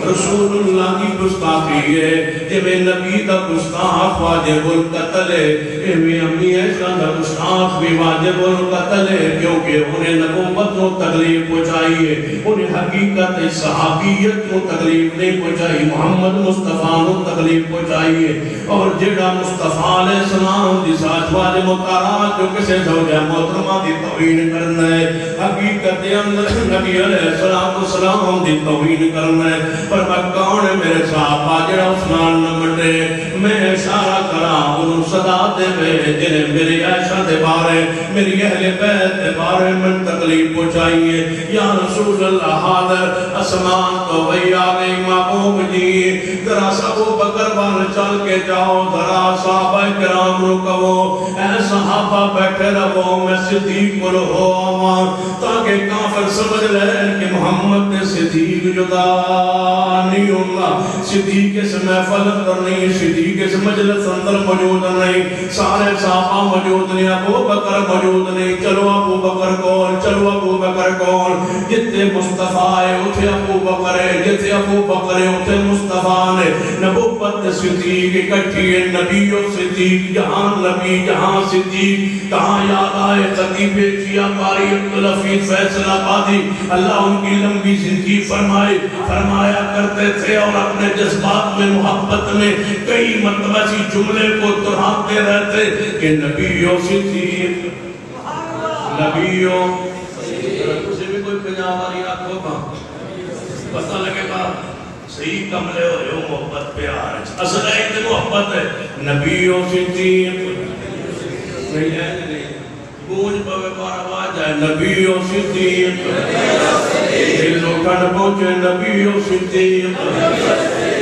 رسول اللہ کی گستاخی ہے ایویں نبی دا گستاخ واجب القتل ہے ایویں امی عائشہ دا گستاخ بھی واجب القتل ہے کیونکہ انہیں نبوت کو تکلیف پہنچائی ہے انہیں حقیقت صحابیت کو تکلیف نہیں پہنچائی محمد مصطفیٰ کو تکلیف پہنچائی ہے اور جڑا مصطفیٰ علیہ السلام دی ساتھ واجب مطارات جو کسے زوجہ محترمہ دی توہین کرنا ہے حقیقت اندر نبی علیہ السلام دی توہین کرنا ہے فرمایا کون ہے میرے صحابہ جڑا عثمان نہ منڈے میں اشارہ کرا انہوں صدا دے میں جنہیں میری عائشہ دے بارے میری اہل بیت دے بارے من تکلیف پہنچائیے یا رسول اللہ حاضر اسمان تو بھئی آگئی محبوب جی ذرا ابو بکر بان چل کے جاؤ ذرا صحابہ کرام رکو اے صحابہ بیٹھے رہو میں صدیق کو رہو آمان تاکہ کافر سمجھ لیں کہ محمد نے صدیق جدا نہیں ہوگا صدیق اس محفل اندر نہیں صدیق اس مجلس اندر موجود نہیں سارے صحابہ موجود نہیں ابو بکر موجود نہیں چلو ابو بکر کون چلو ابو بکر کون جتے مصطفیٰ ہے اتھے ابو بکر ہے جتے ابو بکر ہے اتھے مصطفیٰ نے نبوت صدیق اکٹھی ہے نبی و صدیق جہاں نبی جہاں صدیق کہاں یاد آئے خطیب شیعہ قاری عبدالحفیظ فیصل آبادی اللہ ان کی لمبی زندگی فرمایا کرتے تھے اور اپنے جذبات میں محبت میں کئی مرتبہ سی جملے کو دہراتے رہتے کہ نبیوں صدیق نبیوں اسے بھی کوئی پنجابی آنکھوں کا پتہ لگے گا صحیح کملے ہو رہے ہو محبت پیار ہے اصل ہے کہ محبت ہے نبیوں صدیق نہیں ہے نہیں گونج پوے پار آواز ہے نبیوں صدیق دل اٹھن پہنچے نبیوں صدیق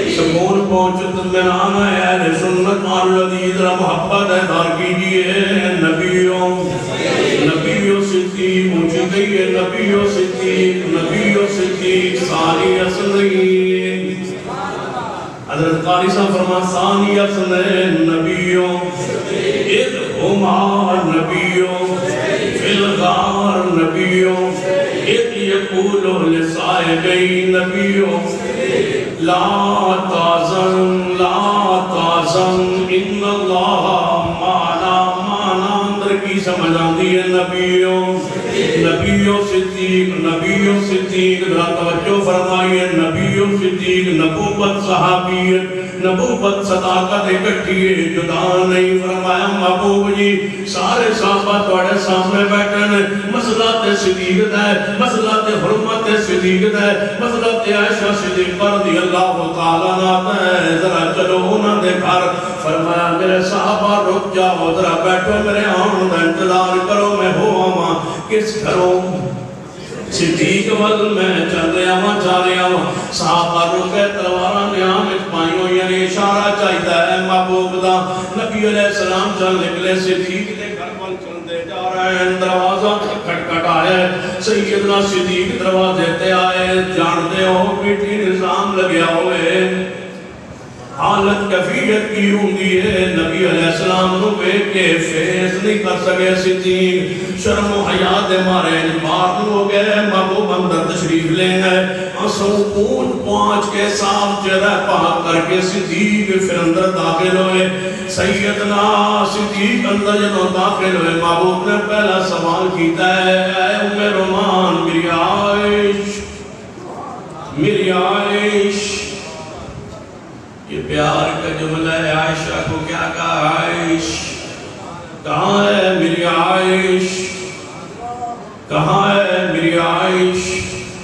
سکون پہنچت منان ہے اہل سنت والذین محبت ہے دار کیجئے نبیوں نبیوں صدیق اونچی گئی ہے نبیوں صدیق ثانی اصلین حضرت قاری صاحب فرما ثانی اصلین نبیوں اذ ہما نبیوں فی الغار نبیوں اذ یقولو لسائقی نبیوں لا تازن ان اللہ مانا اندر کی سمجھ آتی ہے نبیوں صدیق ذرا توجہ فرمائیے نبیوں صدیق نبوت صحابیت نبوت صداقت اکٹھی ہے جدا نہیں فرمایا محبوب جی سارے صحابہ توڑے سامنے بیٹھنے مسئلہ تے صدیق ہے مسئلہ تے حرمت صدیق ہے مسئلہ تے عائشہ صدیق رضی اللہ تعالیٰ عنہ ہے ذرا چلو انہاں دے گھر فرمایا میرے صحابہ رک جاؤ ذرا بیٹھو میرے آن دا انتظار کرو میں ہو آما کس گھروں صدیق وقت میں چل رہا ہوں صحابہ رکے تلوارہ نیام اچپائیوں یعنی اشارہ چاہتا ہے محبوب دا نبی علیہ السلام چل نکلے صدیق نے گھر وال چل دے جا رہے ہیں دروازہ کھٹکھٹ آئے سیدنا صدیق دروازے تے آئے جانتے ہو بیٹی نظام لگیا ہوئے حالت کفیت کی ہونگی ہے نبی علیہ السلام نو بے کے فیض نہیں کر سکے صدیق شرم و حیات مارے بار ہو گئے محبوب اندر تشریف لے گئے آنسوں پونچ پانچ کے ساتھ چرہ پاک کر کے صدیق پھر اندر داخل ہوئے سیدنا صدیق اندر جنہوں داخل ہوئے محبوب نے پہلا سوال کیتا ہے اے ام رومان میری عائش یہ پیار کا جملہ ہے عائشہ کو کیا کہا عائش کہاں ہے میری عائش کہاں ہے میری عائش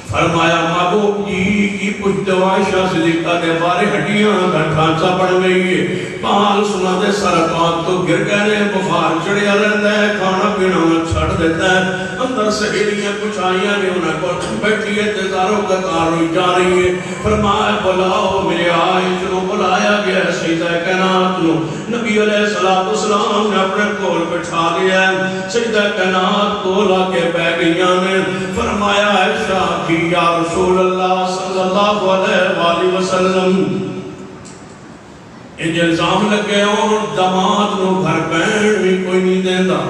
فرمایا محبوب جی کی پشت عائشہ صدیقہ دے بارے ہڈیاں کا ڈھانچہ پڑ گئی ہے پال سنا دے سرپات تو گر گئے بخار چڑیا رہتا ہے کھانا پینا چھڑ دیتا ہے اندر سہیلیاں کچھ آئیاں نے انہیں کو بیٹھی ہے تیزاروں کا کاروئی جا رہی ہے فرمایا بلاؤ میرے عائش نو بلایا گیا سیدہ کائنات نو نبی علیہ السلام نے اپنے کول بٹھا لیا ہے سیدہ کائنات کول آ کے بہ گئیاں نے فرمایا عائشہ کی یا رسول اللہ صلی اللہ علیہ وآلہ وسلم ان الزام لگے اور دماد نو گھر بین بھی کوئی نہیں دیندہ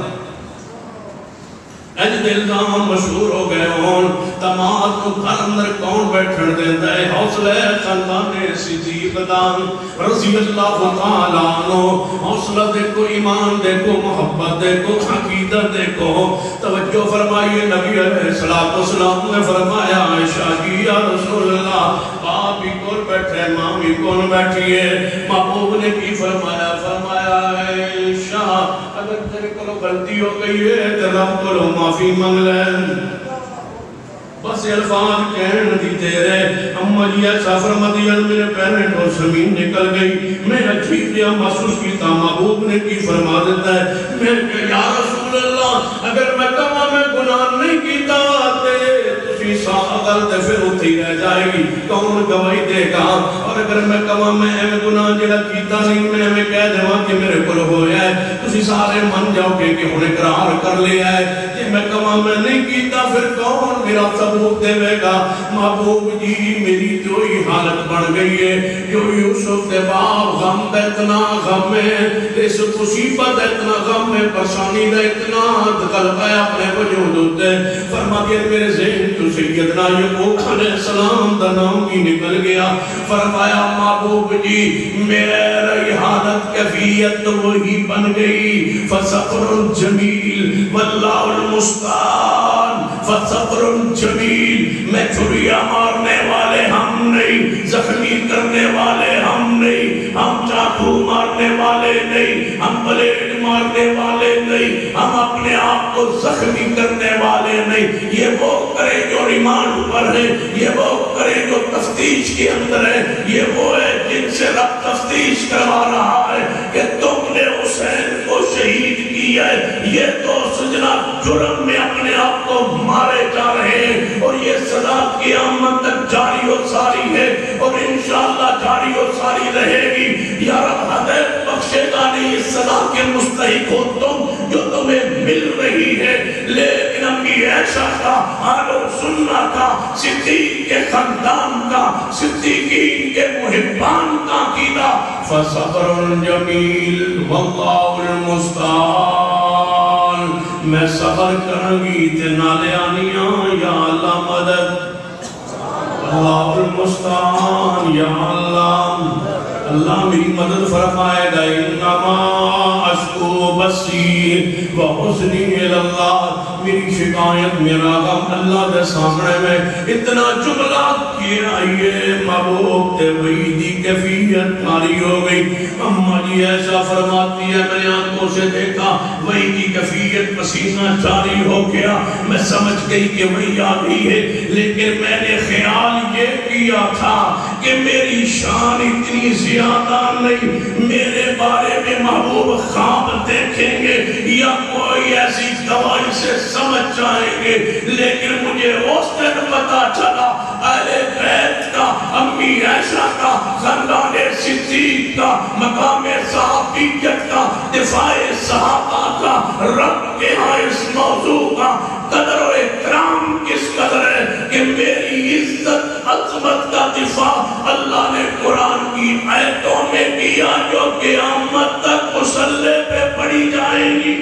اجد الزام مشہور ہو گئے ہون دماد نو گھر اندر کون بیٹھن دیندہ ہے حوصلہ خاندان صدیق دان رضی اللہ تعالیٰ عنہ حوصلہ دیکھو ایمان دیکھو محبت دیکھو عقیدت دیکھو توجہ فرمائیے نبی علیہ السلام نے فرمایا عائشہ کی یا رسول اللہ باپ ہی کون بیٹھے ماں بھی کون بیٹھی ہے محبوب نے کی فرمایا عائشہ اگر تیرے کو غلطی ہو گئی ہے تو رب کو معافی مانگ لیں بس الفاظ کہنے دی تیرے اما جی ایسا فرماتی ہے میرے پہنے کو زمین نکل گئی میں عجیب دیا محسوس کیتا محبوب نے کی فرما دیتا ہے میں کہ یا رسول اللہ اگر میں کہاں میں گناہ نہیں کیتا تسی اگر تے پھر اتھی رہ جائے گی کون گواہی دے گا اور اگر میں کہاں میں ایم گناہ جڑا کیتا نہیں میں ہمیں کہہ دے کہ میرے کل ہویا ہے تسی سارے من جاؤ کہ انہیں اقرار کر لیا ہے کہ میں کہاں میں نہیں کیتا پھر کون میرا ثبوت دے گا محبوب جی میری جو ہی حالت بن گئی ہے جو یوسف دے باپ غم دا اتنا غم ہے اس مصیبت اتنا غم ہے پریشانی دا اتنا قلب ہے اپنے وجود ہوتے فرما دیا میرے ذہن تو سیدنا یعقوب علیہ السلام دا نام کی نکل گیا فرمایا محبوب جی میری حالت کیفیت وہی بن گئی فصبر جمیل واللہ المستعان فصبر جمیل میں چھڑیاں مارنے والے ہم نہیں زخمی کرنے والے ہم نہیں ہم چاقو مارنے والے نہیں ہم بلیڈ مارنے والے نہیں ہم اپنے آپ کو زخمی کرنے والے نہیں یہ وہ کرے جو ریمانڈ پر ہے یہ وہ کرے جو تفتیش کے اندر ہے یہ وہ ہے جن سے رب تفتیش کروا رہا ہے کہ تم نے حسین کو شہید کیا ہے یہ تو سجنہ جرم میں اپنے آپ کو مارے جا رہے ہیں اور یہ سزا قیامت تک جاری و ساری ہے اور انشاءاللہ جاری و ساری رہے گی یا رب ہدایت بخشے گا نہیں اس سزا کے مستحق ہو تم جو تمہیں مل رہی ہے لیکن امی عائشہ کا اہل سنہ کا صدیق کے خاندان کا صدیقین کے محبان کا عقیدہ فصبر جمیل واللہ المستعان میں صبر کرنگی تے نالے آنیاں یا اللہ مدد اللہ المستعان یا اللہ میری مدد فرمائے گا انما اشکو بصیر و حسنی اللہ میری شکایت میرا غم اللہ دے سامنے میں اتنا جملہ کیا یہ محبوب تے وحیدی کیفیت ماری ہو گئی اماں جی ایسا فرماتی ہے میں نے آنکھوں سے دیکھا وحیدی کیفیت پسینہ جاری ہو گیا میں سمجھ گئی کہ وہی آ گئی ہے لیکن میں نے خیال یہ کیا تھا کہ میری شان اتنی زیادہ نہیں میرے بارے میں محبوب خواب دیکھیں گے یا کوئی ایسی دوائی سے سمجھ جائیں گے لیکن مجھے اس دن پتا چلا اہل بیت کا امی عائشہ کا خاندان صدیق کا مقام صحابیت کا دفاع صحابہ کا رب کے ہاں اس موضوع کا قدر و احترام کس قدر ہے کہ میری عزت عظمت کا دفاع اللہ نے قرآن کی آیتوں میں کیا جو قیامت تک مصلی پہ پڑھی جائیں گی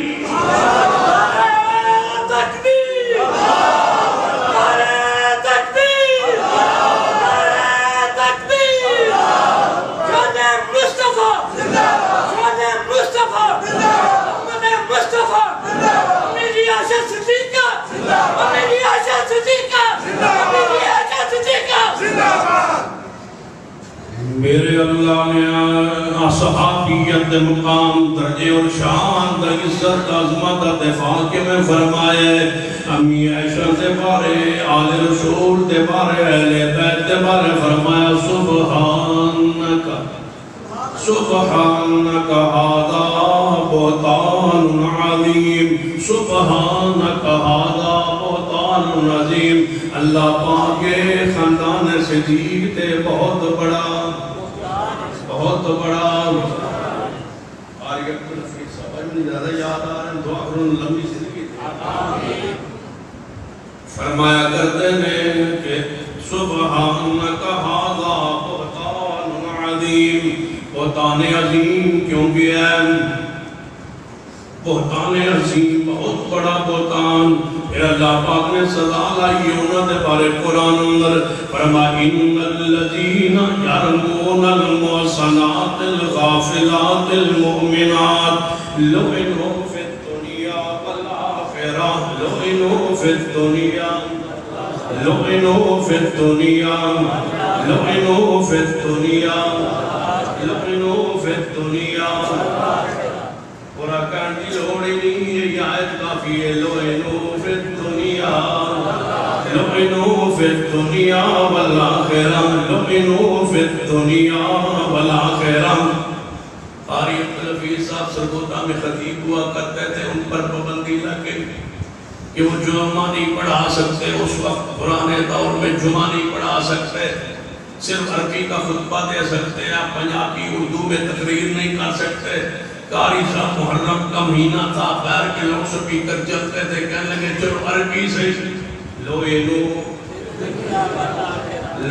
میرے اللہ نے صحابیت مقام درجے اور شان در عزت عظمت دفاع کے میں فرمایا ہے امی عائشہ دے بارے آل رسول دے بارے اہل بیت دے بارے فرمایا سبحانکا سبحانکا هذا بہتان عظیم سبحانکا هذا بہتان عظیم اللہ پاک کے خاندان صدیق تے بہت بڑا آریت الفیق صاحب نے زیادہ یاد آ رہے ہیں دعا کروں لمبی زندگی فرمایا کرتے ہیں کہ سبحانکا هذا بہتان عظیم بہتان عظیم کیونکہ ہے بہتان عظیم بہت بڑا بہتان پھر اللہ پاک نے سزا لائی انہوں نے بارے قرآن اندر فرما ان الذین یرمون المحصنات الغافلات المؤمنات لعنوا فی الدنیا والآخرہ لعنوا فی الدنیا لعنوا فی الدنیا لعنوا فی الدنیا لعنوا فی الدنیا پورا کرنی لوڑی نہیں یہ آیت کافی ہے لعنوا فی الدنیا لعنوا الدنیا والآخرہ لعنوا فی الدنیا والآخرہ. قاری عبدالحفیظ صاحب سرگودا میں خطیب ہوا کرتے تھے، ان پر پابندی لگ گئی کہ وہ جمعہ نہیں پڑھا سکتے. اس وقت پرانے دور میں جمعہ نہیں پڑھا سکتے، صرف عربی کا خطبہ دے سکتے ہیں، پنجابی اردو میں تقریر نہیں کر سکتے. قاری صاحب محرم کا مہینہ تھا، باہر کے لوگ سپیکر چلتے تھے، کہنے لگے چلو عربی سے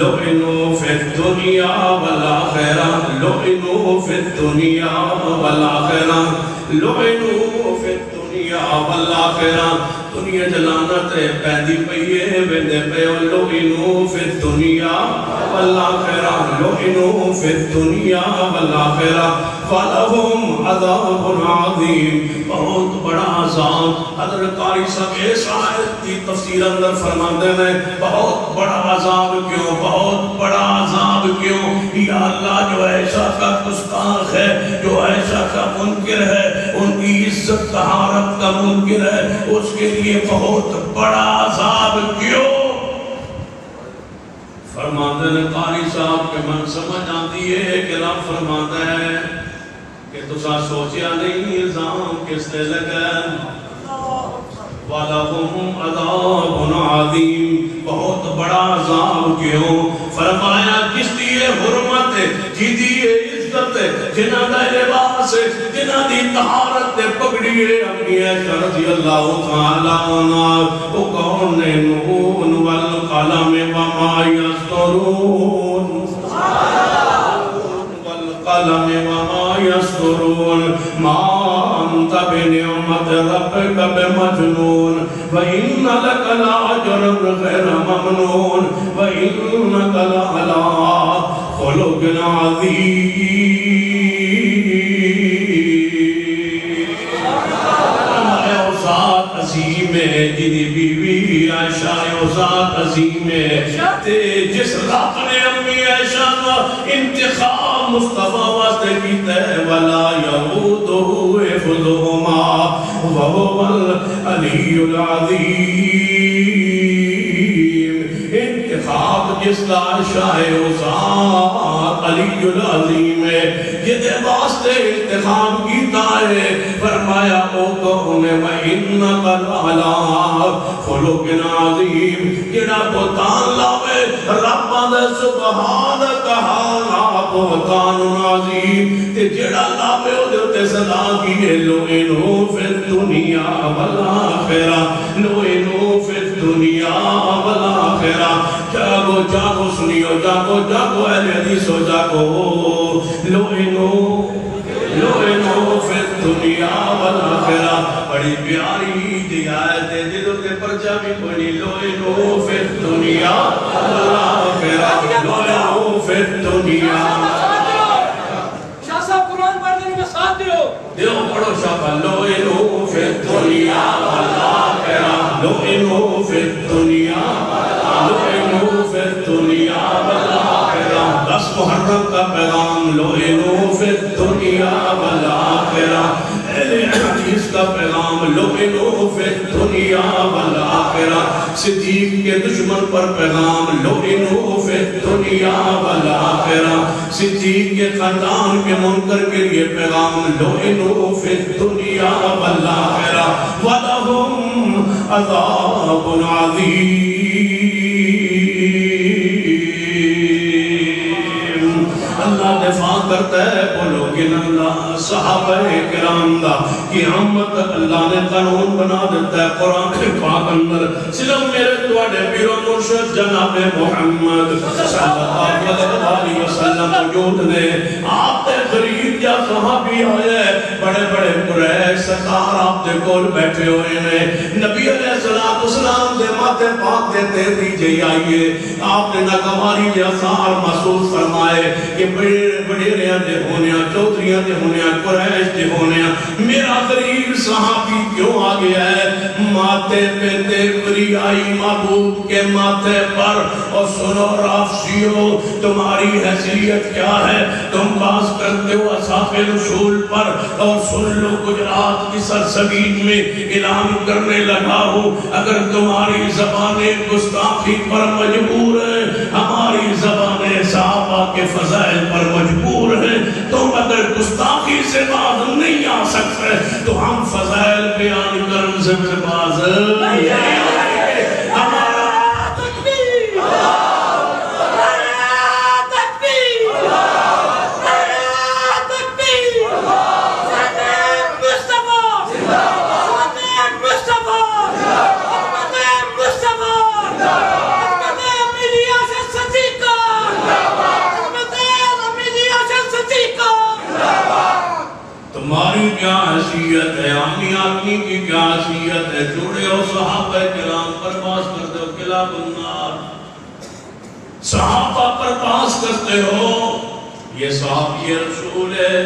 لعنوا فی الدنیا والآخرہ لعنوا فی الدنیا والآخرہ لعنوا فی الدنیا والآخرہ. دنیا جلانت پیدی پئیے ویندے پہ لعنوا فی الدنیا والآخرہ لعنوا فی الدنیا والآخرہ فَلَهُمْ عَذَابٌ عَظِيمٌ. بہت بڑا عذاب. حضرت قاری صاحب اس آیت کی تفسیر اندر فرماتے ہیں بہت بڑا عذاب کیوں، بہت بڑا عذاب کیوں؟ یا اللہ جو عائشہ کا گستاخ ہے، جو عائشہ کا منکر ہے، ان کی عزت طہارت کا منکر ہے، اس کے لیے بہت بڑا عذاب کیوں؟ فرماتے ہیں قاری صاحب کے من سمجھ آتی ہے کہ رب فرماتا ہے کہ تسا سوچیا نہیں الزام کس نے لگا. وَلَهُمْ عَذَابٌ عَظِيمٌ. بہت بڑا عذاب کیوں؟ فرمایا جس دیئے حرمت ہے، جی دیئے عزت ہے، جنہ دا لباس ہے، جنہ دی طہارت ہے، پگڑی ہے اپنی عائشہ رضی اللہ تعالیٰ عنہ. وہ کون ہے؟ نون والقلم وما یسطرون والقلم وما یسطرون ما انت بنعمت ربک بمجنون وَإِنَّ لَكَ لَأَجْرًا غَيْرَ مَمْنُونٍ وَإِنَّكَ لَعَلَىٰ خُلُقٍ عَظِيمٍ. عظیم ہے جنی بیوی عائشہ ذات عظیم ہے تے جس رات نے امی عائشہ کا انتخاب مصطفیٰ واسطے کیتا ہے وَلَا يَعُودُهُ حِفْظُهُمَا وَهُوَ الْعَلِيُّ الْعَظِيمُ. انتخاب جس کا عائشہ ذات علی العظیم ہے، جدے واسطے انتخاب کیتا ہے. فرمایا او کون ہے وَإِنَّكَ لَعَلَىٰ خُلُقٍ عَظِيمٍ. جڑا بہتان لاوے رب دے سبحانک ھذا بہتان عظیم. تے جڑا لاوے او دے صدا کیے لعنوا فی الدنیا والآخرہ لعنوا فی الدنیا والآخرہ. جاگو جاگو سنیو، جاگو جاگو اہل حدیث ہو جاگو. لعنوا فی الدنیا والآخرہ. بڑی پیاری دی آیت ہے، دلوں کے پرچہ بھی کوئی لعنوا فی الدنیا والآخرہ لعنوا فی الدنیا. شاہ صاحب قرآن پڑھنے میں ساتھ دیو پڑھو شاہ. لعنوا فی الدنیا والآخرہ لعنوا فی الدنیا لعنوا فی الدنیا والآخرہ. 10 محرم کا پیغام لعنوا فی الدنیا والآخرہ. حدیث کا پیغام لعنوا فی الدنیا والآخرہ. صدیق کے دشمن پر پیغام لعنوا فی الدنیا والآخرہ. صدیق کے خاندان کے منکر کے لیے پیغام لعنوا فی الدنیا والآخرہ. وَلَهُمْ عَذَابٌ عَظِيمٌ. اللہ دفاع کرتا ہے بولو گن اللہ صحابہ کرام دا قیامت اللہ نے قانون بنا دیتا ہے. قرآن پاک اندر صرف میرے توڑے پیر و مرشد جناب محمد صلی اللہ علیہ وسلم موجود نے. آپ تے غریب یا صحابی ہوئے بڑے بڑے قریش سرکار آپ دے کول بیٹھے ہوئے نے. نبی علیہ السلام دے ماتھے پاک دے تیر دیجئے آئیے. آپ نے ناگواری جیسار محسوس فرمائے کہ بڑے ریاں دے ہونیا، چودریاں دے ہونیا، قریش دے ہونیا، میرا غریب صحابی کیوں آ گیا ہے؟ ماتھے پہ تیوری آئی محبوب کے ماتھے پر. اور سنو رافشیو تمہاری حیثیت کیا ہے؟ تم باز کرتے ہو اصحاب رسول پر. اور سن لو گجرات کی سرزمین میں اعلان کرنے لگا ہوں اگر تمہاری زبان زبانیں گستاخی پر مجبور ہیں، ہماری زبانیں صحابہ کے فضائل پر مجبور ہیں، تم اگر گستاخی سے باز نہیں آ سکتے تو ہم فضائل بیان کرن سے باز نہیں آئیں گے۔ ہمارا تمہاری کیا حیثیت ہے، عامی آدمی کی کیا حیثیت ہے، جوڑے ہو صحابہ کرام پر باس کرتے ہو قلعہ النار، صحابہ پر باس کرتے ہو، یہ صحابی رسول ہے۔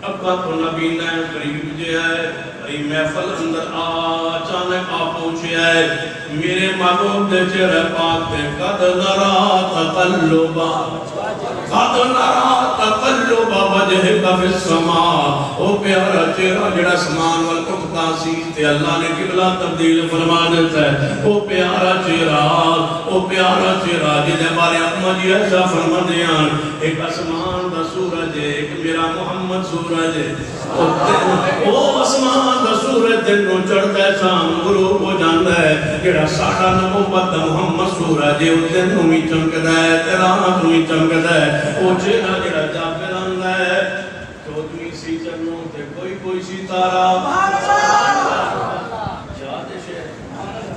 اکا تو نبی نے قریب جو ہے قریب محفل اندر اچانک پہنچے ہے، میرے محبوب دے چہرے پاک دے قد نرا تقلبا وجہک فی السماء، او پیارا چہرہ جڑا سمان والکتا سی تے اللہ نے قبلہ تبدیل فرما دیتا ہے، او پیارا چہرہ جنہیں بارے اپنا جی ایسا فرما دیاں، ایک اسمان دا سورج ہے، ایک میرا محمد سورج ہے، او اسمان دا سورج دنوں چڑھتا ہے شام غروب ہو جاندہ ہے، جڑا ساڑھا نبوت دا محمد سورج ہے، او دنوں میں چمکدہ ہے، تیرانت میں چمکدہ ہے، او چہرہ جڑا جابر آندہ ہے، چودویں سی چنوں تے کوئی ستارہ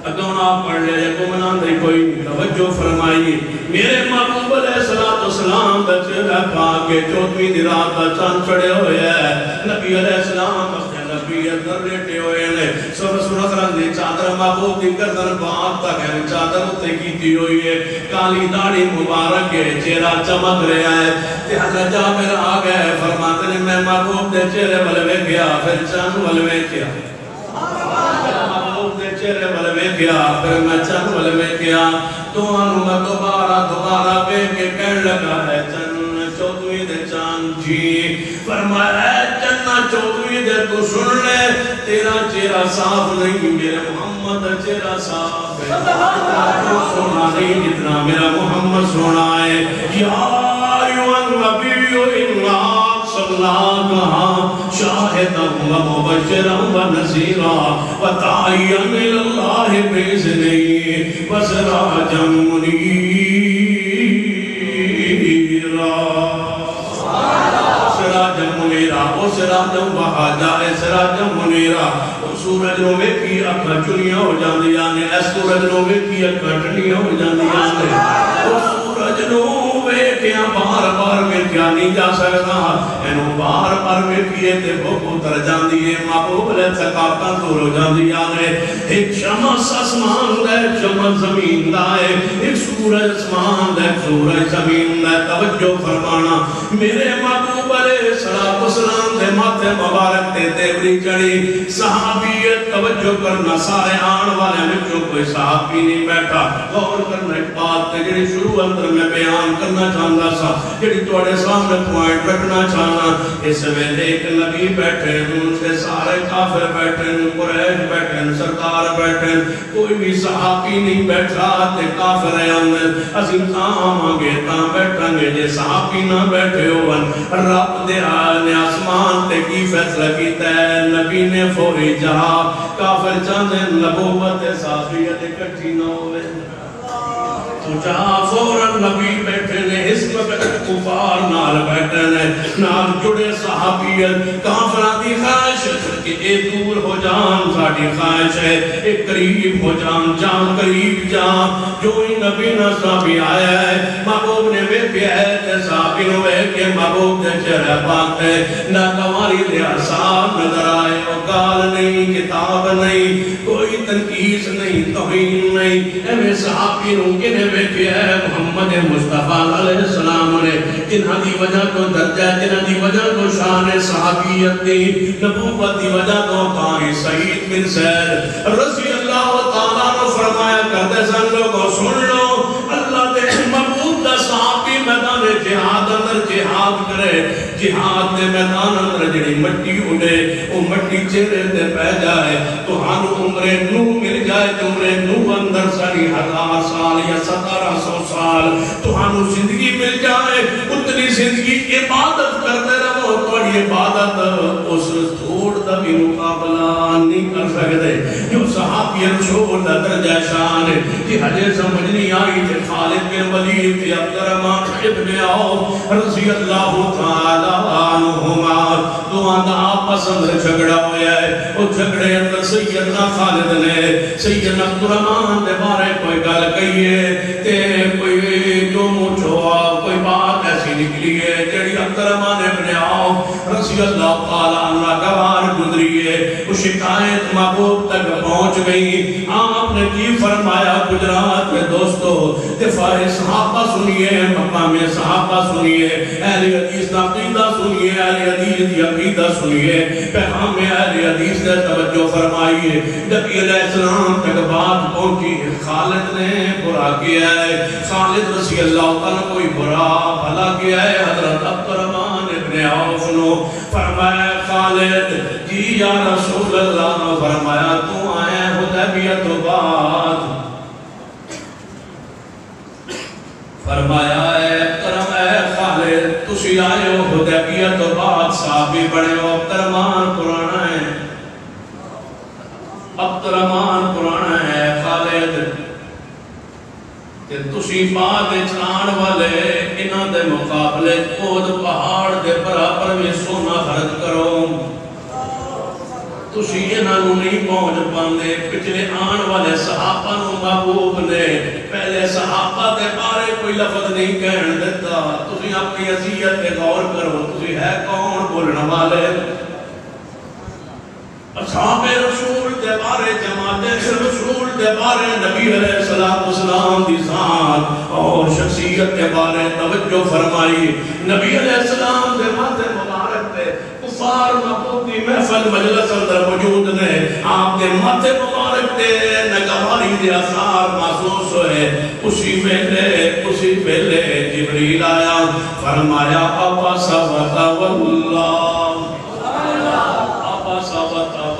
ادونا پڑھ لے کو مناندری کوئی توجہ فرمائی، میرے محبوب علیہ السلام دا چہرہ پاکے چودویں دی رات دا چاند چڑھے ہوئے ہیں، نبی علیہ السلام نبی اندر لیٹے ہوئے ہیں، سورت رنگی چادر محبوب دی گردن بات تک ہے، چادر اتے کیتی ہوئی ہے، کالی داڑھی مبارک ہے، چہرہ چمک رہا ہے، تے حضرت جابر آ گئے فرماتے ہیں میں محبوب دے چہرے بلوے گیا، پھر چاند بلوے کیا، محبوب دے چہرے بلوے کیا، پھر میں چاند بلوے کیا، دوانوں میں دوبارہ بے کے کہن لگا ہے چند چودویں دے چاند جی، فرمایا ہے چندہ چودویں دے تو سن لے، تیرا چہرہ صاف نہیں، میرے محمد چہرہ صاف ہے، سونا نہیں جتنا میرا محمد سونا ہے، یا ایوان نبی انا صلاة کہاں شاہدہ و مبشرہ و نصیرہ و تعین اللہ بیزنی و سراجا منیرہ، سراجا منیرہ، او سراجا وحاجہ سراجا منیرہ، سورج روے کی اکھا چنیاں ہو جاندیاں نے، سورج روے کی اکھا ٹنیاں ہو جاندیاں نے، سورج روے کیا بار میں کیا نہیں جا سکتا، انہوں بار میں کیے تے بھوکو تر جان دیئے، محبوب لے تھکاتا دور ہو جان دیا نے، ایک شمس اسمان دے، ایک شمس زمین دائے، ایک سورج اسمان دے، ایک سورج زمین دے، توجہ فرمانا، میرے محبوب علیہ السلام دے ماتھے مبارک تے تیوری چڑی، صحابیت توجہ کرنا، سارے آن والے مجھو کوئی صحابی نہیں بیٹھا، غور کرنا ایک بات تے جڑی شروع اندر میں بیان کرنا چاہتا سا، جڑی توڑے سامنے پوائنٹ بیٹھنا چاہنا، اس ویلے ایک نبی بیٹھے ان سے سارے کافر بیٹھے قریش بیٹھے سردار بیٹھے، کوئی بھی صحابی نہیں بیٹھا تے کافر ہے عظیم آماں گے تاں بیٹھیں گے، جے صحابی نہ بیٹھے ہوئن رب دے آنے آسمان تے کی فیصلہ کیتا ہے، نبی نے فوری جہاں کافر چاندے نبوت صحابیت اکٹھی نہ ہوئے، تو جہاں فوراں نبی بیٹھے نے اس وقت کفار نال بیٹھے نے، نال جڑے صحابیت کافران دی خواہش کہ اے دور ہو جان ساڑھی خواہش ہے، اے قریب ہو جان قریب جان، جو ہی نبی نہ صحابی آیا ہے، محبوب نے بیٹھے ہے تے صحابی نے بیٹھے محبوب دے چہرہ پاک ہے، نہ کماری دے آسان نظر آئے، وقال نہیں کتاب نہیں، کوئی تنقیص نہیں توہین نہیں، اے صحابی نے بیٹھے ہے محمد مصطفیٰ علیہ السلام نے، جنہاں دی وجہ کو درجہ، جنہاں دی وجہ کو شان صحابیت دی، نبوت دی وجہ کو قاری سعید بن زید رضی اللہ تعالیٰ نے فرمایا کرتے سن لوگوں سن لو، اللہ دے محبوب دا صحابی میدان جہاد اندر جہاد کرے، جہاد دے میدان اندر جڑی مٹی اڑے، وہ مٹی چہرے دے پہ جائے، تو ہانو عمر نو مل جائے، عمر نو اندر 40,000 سال یا 1700 سال تہانوں زندگی مل جائے اتنی زندگی عبادت کرتے رہو تھوڑی عبادت اس تھوڑ دا بھی مقابلہ نہیں کر سکتے جو صحابی رسول دا درجہ شان ہے کہ حجر سمجھ نہیں آئی تھے خالد بن ولید تھے عبدالرحمن ابن عوف رضی اللہ تعالیٰ عنہما دعا دا آپس اندر جھگڑا ہویا ہے وہ جھگڑے اندر سیدنا خالد نے سیدنا عبدالرحمن دے بارے کوئی گل کہیے تے کوئی جو مجھوا کوئی بات ایسی نکلی ہے جڑی عبدالرحمن ابن عوف رضی اللہ تعالیٰ عنہ گوار گزری ہے وہ شکایت محبوب تک پہنچ گئی آپ نے کی فرمایا گجرات میں دوستو دفاع صحابہ سنیے مقام صحابہ سنیے اہل حدیث کا عقیدہ سنیے اہل حدیث کی عقیدہ سنیے پیغام اہل حدیث نے توجہ فرمائیے نبی علیہ السلام تک بات پہنچی خالد نے برا کیا ہے خالد رضی اللہ تعالیٰ کوئی برا بھلا کیا ہے حضرت عبدالرحمن ابن عوف نے فرمایا خالد جی یا رسول اللہ نے فرمایا تو آئے حدیبیہ تو بات فرمایا اے کرم اے خالد تسی آئے ہو حدیبیہ تو بات صحابی بڑے ہو عبدالرحمن پرانا ہے عبدالرحمن پرانا ہے خالد کہ تسی بعد چلان والے انہاں دے مقابلے خود پہاڑ دے برابر میں سونا خرد کرو تسی انہاں نو نہیں پہنچ پاندے پچھلے آن والے صحابہ نو محبوب نے پہلے صحابہ دے بارے کوئی لفظ نہیں کہن دیتا تسی اپنی عزیت پہ غور کرو تسی ہے کون بولنے والے اصحاب رسول دے بارے جماعت رسول دے بارے نبی علیہ السلام دی ذات اور شخصیت کے بارے توجہ فرمائی نبی علیہ السلام دے ماتھے مبارک دے کفار محبوب دی محفل مجلس اندر موجود نے آپ دے ماتھے مبارک دے نگواری دے اثار محسوس ہوئے اسی ویلے جبریل آیا فرمایا ابا سبتا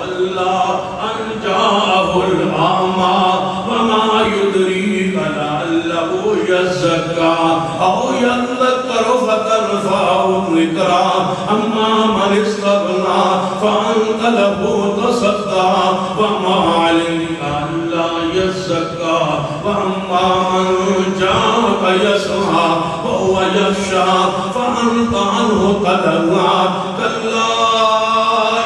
واللہ ان جاءه العامى وما يدريك لعله يزكى او يذكر فتنفعه الذكرى اما من استغنى فانت له تصدى وما عليك الا يزكى واما من جاءك يسعى وهو يخشى فانت عنه تلهى كلا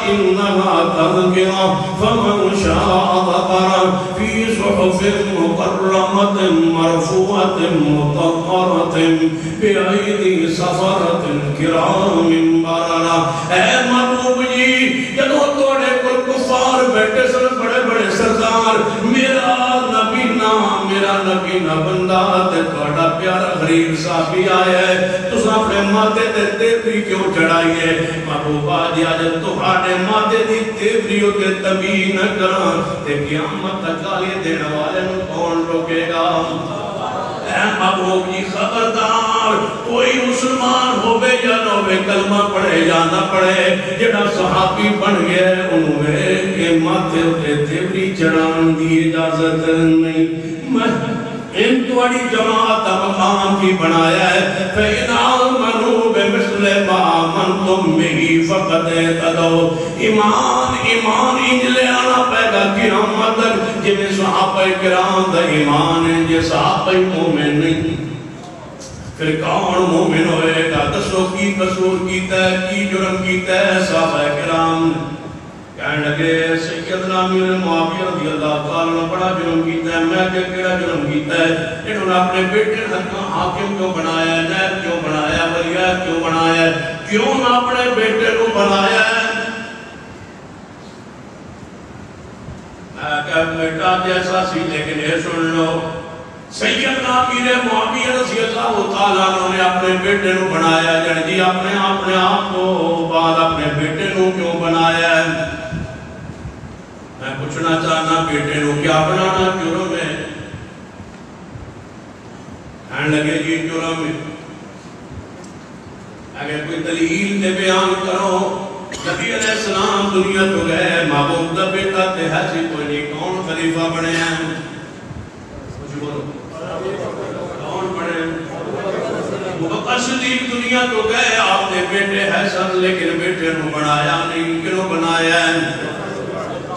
إنها تذكرة فمن شاء ذكر في صحف مكرمة مرفوعة مطهرة بأيدي سفرة كرام بررة اے محبوب جی جدو توڑے کل کفار بیٹھے سن بڑے بڑے سردار میرا نبی نہ بندہ تے توڑا پیارا غریب صاحبی آیا ہے تو اپنے ماتھے تے تیوری کیوں چڑھائیے محبوبہ جی آج تمہارے ماتھے دی تیوریوں تے تبی نہ کران تے قیامت تک گالی دینے والے نو کون روکے گا اے محبوب جی خبردار کوئی مسلمان ہوئے یا نہ ہوئے کلمہ پڑھے یا نہ پڑھے جڑا صحابی بن گئے انہوں کے ماتھے تے تیوری چڑھان دی اجازت نہیں ان توڑی جماعت مقام کی بنایا ہے فَإِنْ آمَنُوا بِمِثْلِ مَا آمَنْتُمْ بِهِ فَقَدْ اهْتَدَوْا ایمان انجلے آنا پیدا قیامت تک جنہیں صحابہ کرام دا ایمان ہے یہ صحابہ مومن نہیں پھر کون مومن ہوئے گا دسو کی قصور کیتا ہے کی جرم کیتا ہے صحابہ کرام کہنے لگے سیدنا امیر معاویہ رضی اللہ تعالیٰ نے بڑا جرم کیتا ہے میں کیڑا جرم کیتا ہے انہوں نے اپنے بیٹے حاکم کیوں بنایا ہے نیب کیوں بنایا ہے ولیعہد کیوں بنایا ہے کیوں نہ اپنے بیٹے کو بنایا ہے میں کہا بیٹا جیسا سی لیکن یہ سن لو سیدنا امیر معاویہ رضی اللہ تعالیٰ نے اپنے بیٹے کو بنایا ہے جی اپنے آپ کو بعد اپنے بیٹے کو کیوں بنایا ہے میں پوچھنا چاہنا بیٹے نو کیا بنانا جرم ہے کہنے لگے جی جرم ہے اگر کوئی دلیل دے بیان کرو نبی علیہ السلام دنیا تو گئے محبوب دا بیٹا تے حیثی کوئی نہیں کون خلیفہ بنے ہیں صدیق دنیا تو گئے آپ نے بیٹے حسن لیکن بیٹے نو بنایا نہیں کیوں بنایا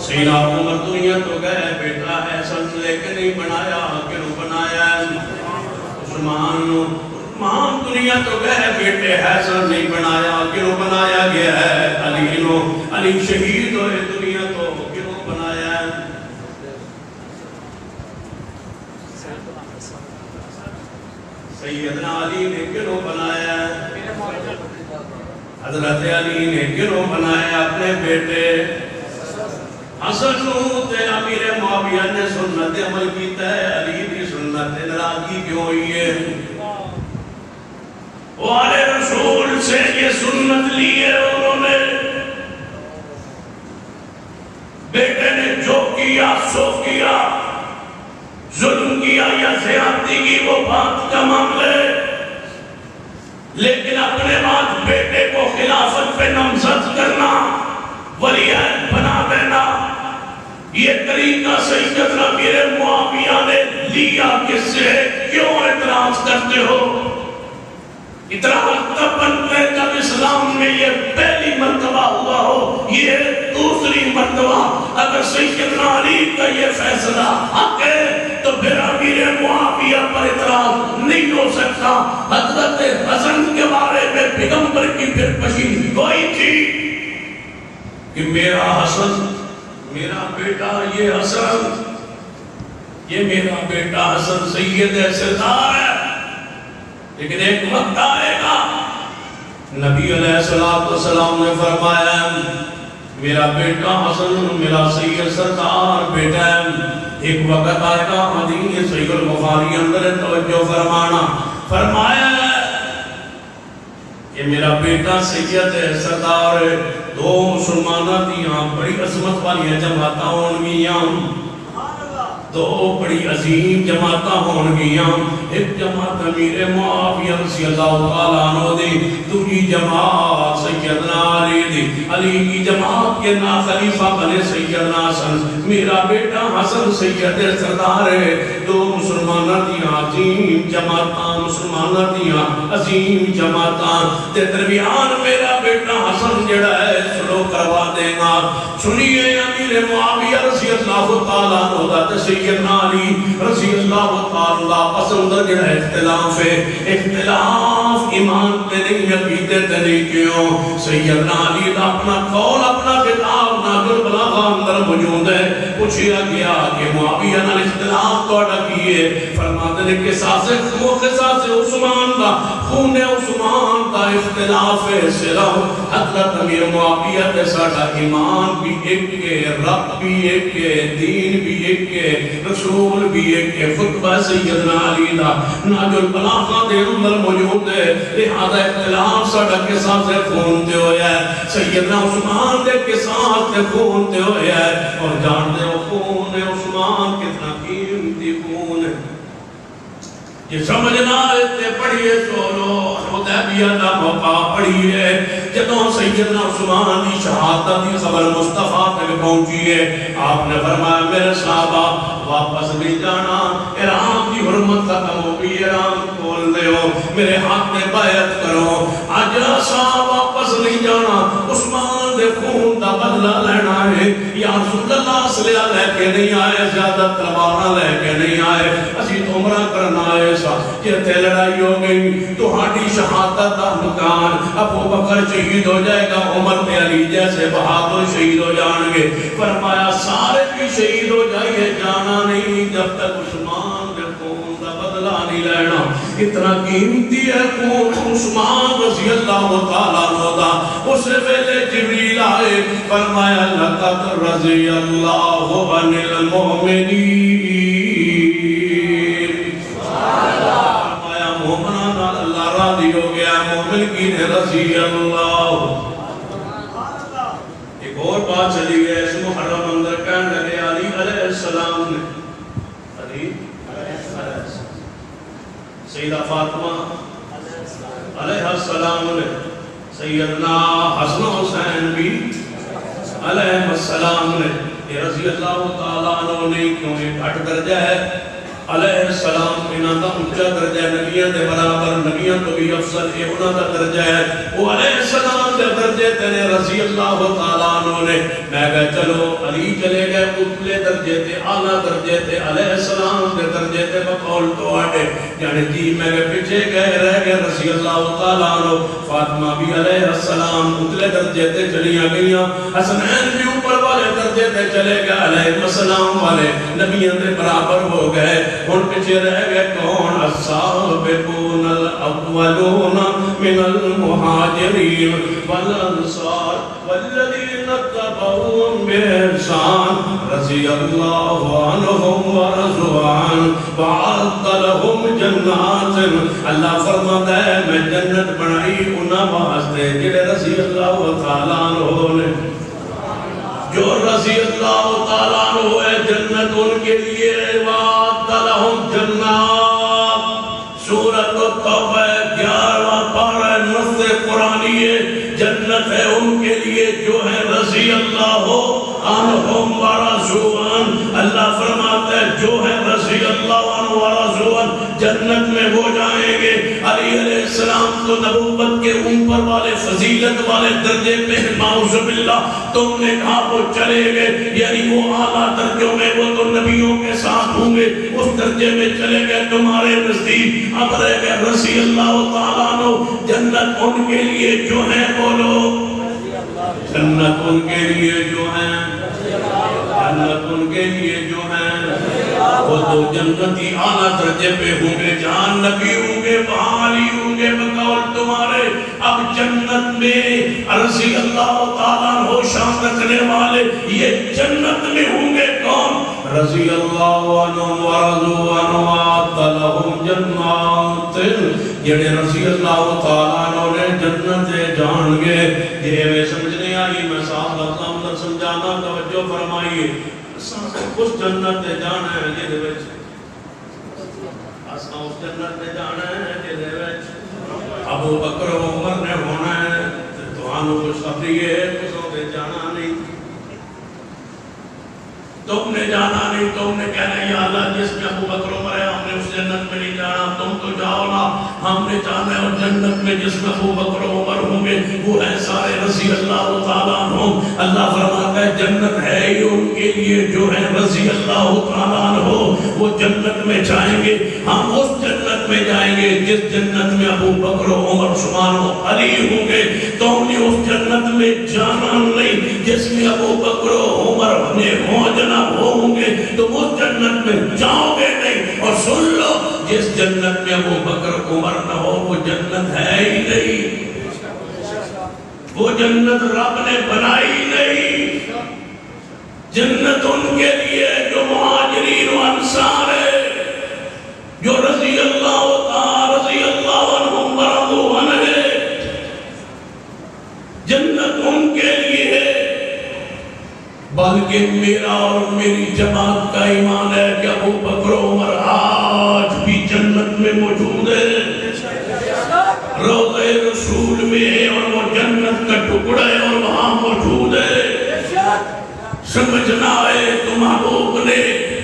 سیدنا عمر دنیا تو گئے بیٹا حسن لیکن نہیں بنایا کیوں بنایا عثمان دنیا تو گئے بیٹے حسن نہیں بنایا کیوں بنایا گیا ہے علی شہید ہوئے دنیا تو کیوں بنایا سیدنا علی نے کیوں بنایا حضرت علی نے کیوں بنایا اپنے بیٹے حسن تے امیر معاویہ نے سنت عمل کیتا ہے علی کی سنت ناراضگی کیوں ہوئی ہے والے رسول سے یہ سنت لی ہے انہوں نے بیٹے نے جو کیا سو کیا ظلم کیا یا زیادتی کی وہ بات کا معاملے لیکن اپنے بعد بیٹے کو خلافت پہ نامزد کرنا ولی عہد بنا دینا یہ طریقہ سیدنا امیر معاویہ نے لیا کس سے کیوں اعتراض کرتے ہو اعتراض تب بنتے جب اسلام میں یہ پہلی مرتبہ ہوا ہو یہ دوسری مرتبہ اگر سیدنا علی کا یہ فیصلہ حق ہے تو پھر امیر معاویہ پر اعتراض نہیں ہو سکتا حضرت حسن کے بارے میں پیغمبر کی پھر پشین کوئی تھی کہ میرا حسن میرا بیٹا یہ حسن یہ میرا بیٹا حسن سید سردار ہے لیکن ایک وقت آئے گا نبی علیہ السلام نے فرمایا میرا بیٹا حسن میرا سید سردار بیٹا ہے ایک وقت آئے گا حدیث صحیح البخاری اندر توجہ فرمایا کہ میرا بیٹا سید سردار دو مسلمانہ دیاں بڑی عظمت والی جماعتاں ہونگیاں دو بڑی عظیم جماعتاں ہونگیاں ایک جماعت امیر معاویہ رضی اللہ تعالیٰ عنہ دی دوسری جماعت سیدنا علی دی علی کی جماعت کے نا خلیفہ بنے سیدنا حسن میرا بیٹا حسن سید سردار ہے دو مسلمانہ دیاں عظیم جماعتاں مسلمانہ دیاں عظیم جماعتاں تے درمیان میرا بیٹا حسن جڑا ہے سلو کروا دے گا سنیے امیر معاویہ رضی اللہ تعالیٰ عنہ سیدنا علی رضی اللہ تعالیٰ پسند جڑا اختلاف ہے اختلاف ایمان پہ نہیں عقیدے تے نہیں کیوں سیدنا علی دا اپنا قول اپنا خطاب ناظر بلاغہ اندر موجود ہے پوچھیا گیا کہ معاویہ نال اختلاف توڑا کیے فرماتے ہیں کہ ساسے عثمان دا خون عثمان دا اختلاف ہے صرف حضرت امیر معاویہ تے ساڑا ایمان بھی ایک کے رب بھی ایک کے دین بھی ایک کے رسول بھی ایک کے خطبہ سیدنا علی دا ناج البلاغہ دے اندر موجود ہے لہذا اختلاف ساڑا قصاص خون تے ہویا ہے سیدنا عثمان دے قصاص تے خون تے ہویا ہے اور جان دے خون عثمان کتنا قیمتی خون ہے یہ سمجھنا رہتے پڑھئے سولو حدیبیہ دا موقع پڑھئے جدوں سیدنا عثمان دی شہادت دی خبر مصطفیٰ تک پہنچی ہے آپ نے فرمایا میرے صحابہ واپس نہیں جانا ایران کی حرمت ختم ہو گئی ایران کھول دے ہو میرے ہاتھ میں بیعت کرو آج صاحب واپس نہیں جانا عثمان دے خون دا بدلہ لینا ہے یا رسول اللہ صلی اللہ لے کے نہیں آئے زیادہ تلوارہ لے کے نہیں آئے اسی تو عمرہ کرنا ہے کہ تے لڑائی ہو گئی تو ہاڑی شہادت دا مکان ابو بکر شہید ہو جائے گا عمر تے علی جیسے بہادر شہید ہو جان گے فرمایا سارے بھی شہید ہو جائے جانا نہیں جب تک عثمان دے خون دا بدلہ نہیں لینا اتنا قیمتی ہے خون عثمان رضی اللہ تعالیٰ عنہ دا اس ویلے جبریل آئے فرمایا لقد رضی اللہ عن المؤمنین راضی ہو گیا مومن کی رضی اللہ ایک اور بات چلی گئی اس محرم اندر کہنے لگے علی علیہ السلام نے علی علیہ السلام سیدہ فاطمہ علیہ السلام نے سیدنا حسن حسین بھی علیہ السلام نے یہ رضی اللہ تعالیٰ عنہ نے کیوں ایک ہٹ درجہ ہے علیہ السلام انہاں دا اونچا درجہ ہے، نبیوں دے برابر، نبیوں تو بھی افضل ہے، انہاں دا درجہ ہے۔ وہ علیہ السلام دے درجے تے رضی اللہ تعالیٰ عنہ نے، میں کہا چلو علی چلے گئے اتلے درجے تے، اعلیٰ درجے تے، علیہ السلام دے درجے تے بقول تو آٹے، یعنی جی میں کہا پیچھے گئے رہ گئے رضی اللہ تعالیٰ عنہ۔ فاطمہ بھی علیہ السلام اتلے درجے تے چلیاں گئیاں، حسنین بھی اوپر والے درجے تے چلے گئے، علیہ السلام والے نبیوں دے برابر ہو گئے۔ ان پیچھے رہ گئے کون؟ السابقون الاولون من المہاجرین والانصار والذین اتبعوهم بإحسان رضی اللہ عنہم ورضوا عنہ وأعد لهم جنات۔ اللہ فرماتا ہے میں جنت بنائی انہاں واسطے جڑے رضی اللہ تعالیٰ عنہ نے، جو رضی اللہ تعالیٰ عنہ ہے جنت ان کے لیے، وعد لہم جنات۔ سورۃ التوبہ 11واں پارہ نص قرآنی ہے، جنت ہے ان کے لیے جو ہے رضی اللہ عنہم ورضوا عنہ۔ اللہ فرماتا ہے جو ہے رضی اللہ عنہ ورضوا عنہ جنت میں وہ جائیں گے۔ علی علیہ السلام تو نبوت کے اوپر والے فضیلت والے درجے پہ معوذ باللہ، تم نے کہا وہ چلے گئے، یعنی وہ اعلیٰ درجوں میں وہ تو نبیوں کے ساتھ ہوں گے، اس درجے میں چلے گئے تمہارے نزدیک۔ اب رہ گئے رضی اللہ تعالیٰ عنہ، جنت ان کے لیے جو ہے بولو، جنت ان کے لیے جو ہے، جنت ان کے لیے جو ہے، وہ تو جنتی اعلیٰ درجے پہ ہوں گے، جہاں نبی ہوں گے وہاں علی ہوں گے بقول تمہارے۔ اب جنت میں رضی اللہ تعالیٰ عنہ شان رکھنے والے یہ جنت میں ہوں گے کون؟ رضی اللہ عنہ ورضوا عنہ وأعد لهم جنات، جڑے رضی اللہ تعالیٰ عنہ نے جنت جان گے۔ یہ میں سمجھنے آئی، میں صاحب لفظ اندر سمجھانا توجہ فرمائیے۔ اس جنت دے جانا ہے جے دے وچ، اساں اس جنت دے جانا ہے جے دے وچ ابو بکر و عمر نے ہونا ہے، تانوں خوشخبری ہے تساں دے جانا نہیں، تم نے جانا نہیں، تم نے کہنا یا اللہ جس میں ابو بکر عمر ہے ہم نے اس جنت میں نہیں جانا، تم تو جاؤ نا، ہم نے جانا ہے اور جنت میں جس میں ابو بکر عمر ہوں گے وہ ہے سارے رضی اللہ تعالیٰ عنہ۔ اللہ فرماتا ہے جنت ہے ہی ان کے لیے جو ہے رضی اللہ تعالیٰ عنہ، وہ جنت میں جائیں گے، ہم اس جنت میں جائیں گے جس جنت میں ابو بکر عمر عثمان و علی ہوں گے۔ تم نے اس جنت میں جانا نہیں جس میں ابو بکر عمر نے ہوں ہوں گے، تم اس جنت میں جاؤ گے نہیں۔ اور سن لو جس جنت میں ابو بکر عمر نہ ہو وہ جنت ہے ہی نہیں، وہ جنت رب نے بنائی نہیں۔ جنت ان کے لیے جو مہاجرین و انصار ہے، جو رضی اللہ عنہم ورضوا عنہ ہے، جنت ان کے لیے ہے۔ بلکہ میرا اور میری جماعت کا ایمان ہے کہ ابو بکر عمر آج بھی جنت میں موجود ہے، روضہ رسول میں ہے اور وہ جنت کا ٹکڑا ہے اور وہاں موجود ہے۔ سمجھنا ہے تو محبوب نے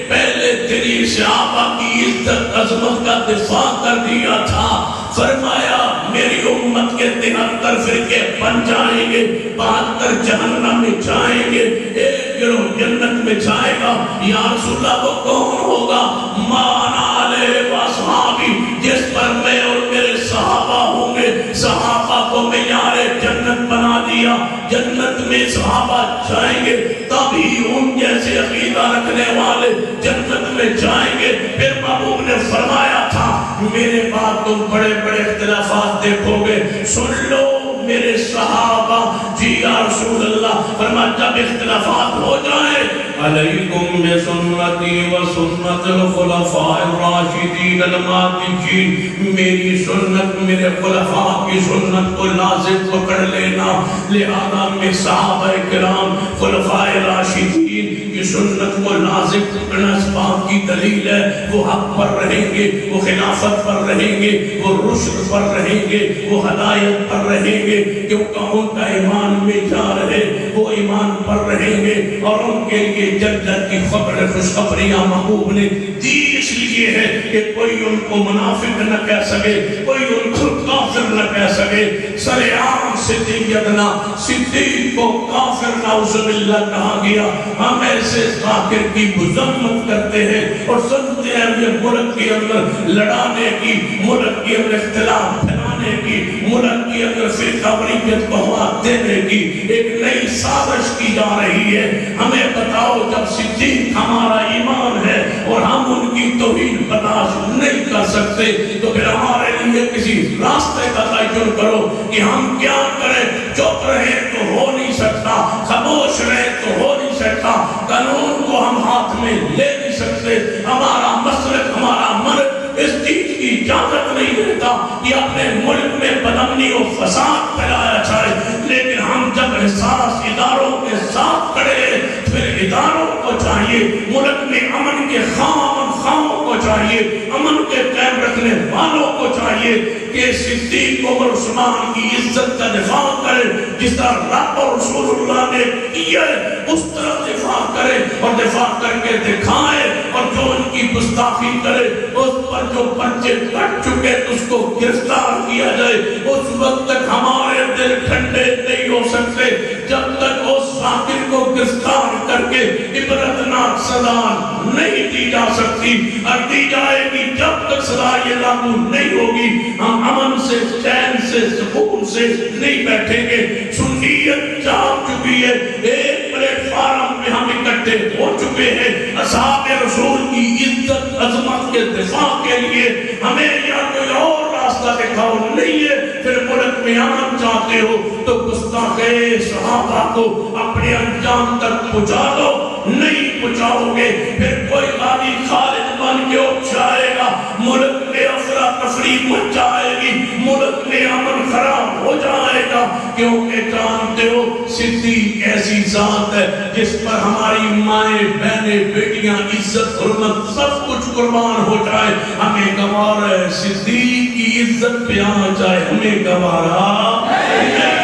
پہلے تیری صحابہ کی عزت عظمت کا دفاع کر دیا تھا، فرمایا میری امت کے 73 فرقے بن جائیں گے، 72 جہنم میں جائیں گے، ایک گروہ جنت میں جائے گا۔ یا رسول اللہ وہ کون ہوگا؟ مانا علیہ واصحابی، جس پر میں اور میرے صحابہ ہوں گے۔ صحابہ کو معیار جنت بنا دیا، جنت میں صحابہ جائیں گے، تبھی ان جیسے عقیدہ رکھنے والے جنت میں جائیں گے۔ پھر محبوب نے فرمایا تھا میرے بعد تم بڑے بڑے اختلافات دیکھو گے، سن لو میرے صحابہ جی یا رسول اللہ، فرمایا جب اختلافات ہو جائیں علیکم بسنتی و سنت الخلفاء الراشدین المہدیین، میری سنت میرے خلفاء کی سنت کو لازم پکڑ لینا۔ لہذا میں صحابہ کرام خلفاء راشدین کی سنت کو لازم پکڑنا اس بات کی دلیل ہے، وہ حق پر رہیں گے، وہ خلافت پر رہیں گے، وہ رشد پر رہیں گے، وہ ہدایت پر رہیں گے۔ گے کیونکہ ان کا ایمان میں جا رہے وہ ایمان پر رہیں گے اور ان کے لیے جنت کی خبر خوشخبریاں محبوب نے دی اس لیے ہے کہ کوئی ان کو منافق نہ کہہ سکے کوئی ان کو کافر نہ کہہ سکے سر عام صدیقنا صدیق کو کافر نعوذ باللہ کہا گیا ہم ایسے ذاکر کی مذمت کرتے ہیں اور سنتے ہیں یہ ملک کے اندر لڑانے کی ملک کے اندر اختلاف پھیلانے کی ملک کے اندر فرقہ واریت کو ہوا دینے کی ایک نئی سازش کی جا رہی ہے ہمیں بتاؤ جب صدیق ہمارا ایمان ہے اور ہم ان کی توہین برداشت نہیں کر سکتے تو پھر ہمارے لیے کسی راستے کا تعین کرو کہ ہم کیا کریں چپ رہے تو ہو نہیں سکتا خاموش رہے تو ہو نہیں سکتا قانون کو ہم ہاتھ میں لے نہیں سکتے ہمارا مسلک ہمارا مرد اس چیز کی اجازت نہیں دیتا کہ اپنے ملک میں بدامنی و فساد پھیلایا جائے لیکن ہم جب احساس اداروں کے ساتھ کھڑے پھر اداروں کو چاہیے ملک میں امن کے خواہوں کو چاہیے امن کے قائم رکھنے والوں کو چاہیے کہ صدیق عمر عثمان کی عزت کا دفاع کرے جس طرح رب اور رسول اللہ نے کیا اس طرح دفاع کرے اور دفاع کر کے دکھائے اور جو ان کی گستاخی کرے اس پر جو پرچے کٹ چکے اس کو گرفتار کیا جائے اس وقت تک ہمارے دل ٹھنڈے نہیں ہو سکتے جب تک اس ذاکر کو گرفتار کر کے عبرتناک سزا نہیں دی جا سکتی اور دی جائے گی جب تک سزا یہ لاگو نہیں ہوگی ہم امن سے چین سے سکون سے نہیں بیٹھیں گے سنیت جاگ چکی ہے ایک پلیٹ فارم میں ہم اکٹھے ہو چکے ہیں اصحاب رسول کی عزت عظمت کے دفاع کے لیے ہمیں یا کوئی اور راستہ دکھاؤ نہیں ہے پھر ملک میں امن چاہتے ہو تو گستاخ صحابہ کو اپنے انجام تک پہنچا دو نہیں پہنچاؤ گے پھر کوئی غازی خالد بن کے اٹھ جائے گا ملک میں افراتفری مچ جائے گی ملک میں امن خراب ہو جائے گا کیونکہ جانتے ہو صدیق ایسی ذات ہے جس پر ہماری مائیں بہنیں بیٹیاں عزت حرمت سب کچھ قربان ہو جائے ہمیں گوارا ہے صدیق کی عزت پہ آ جائے ہمیں گوارا نہیں ہے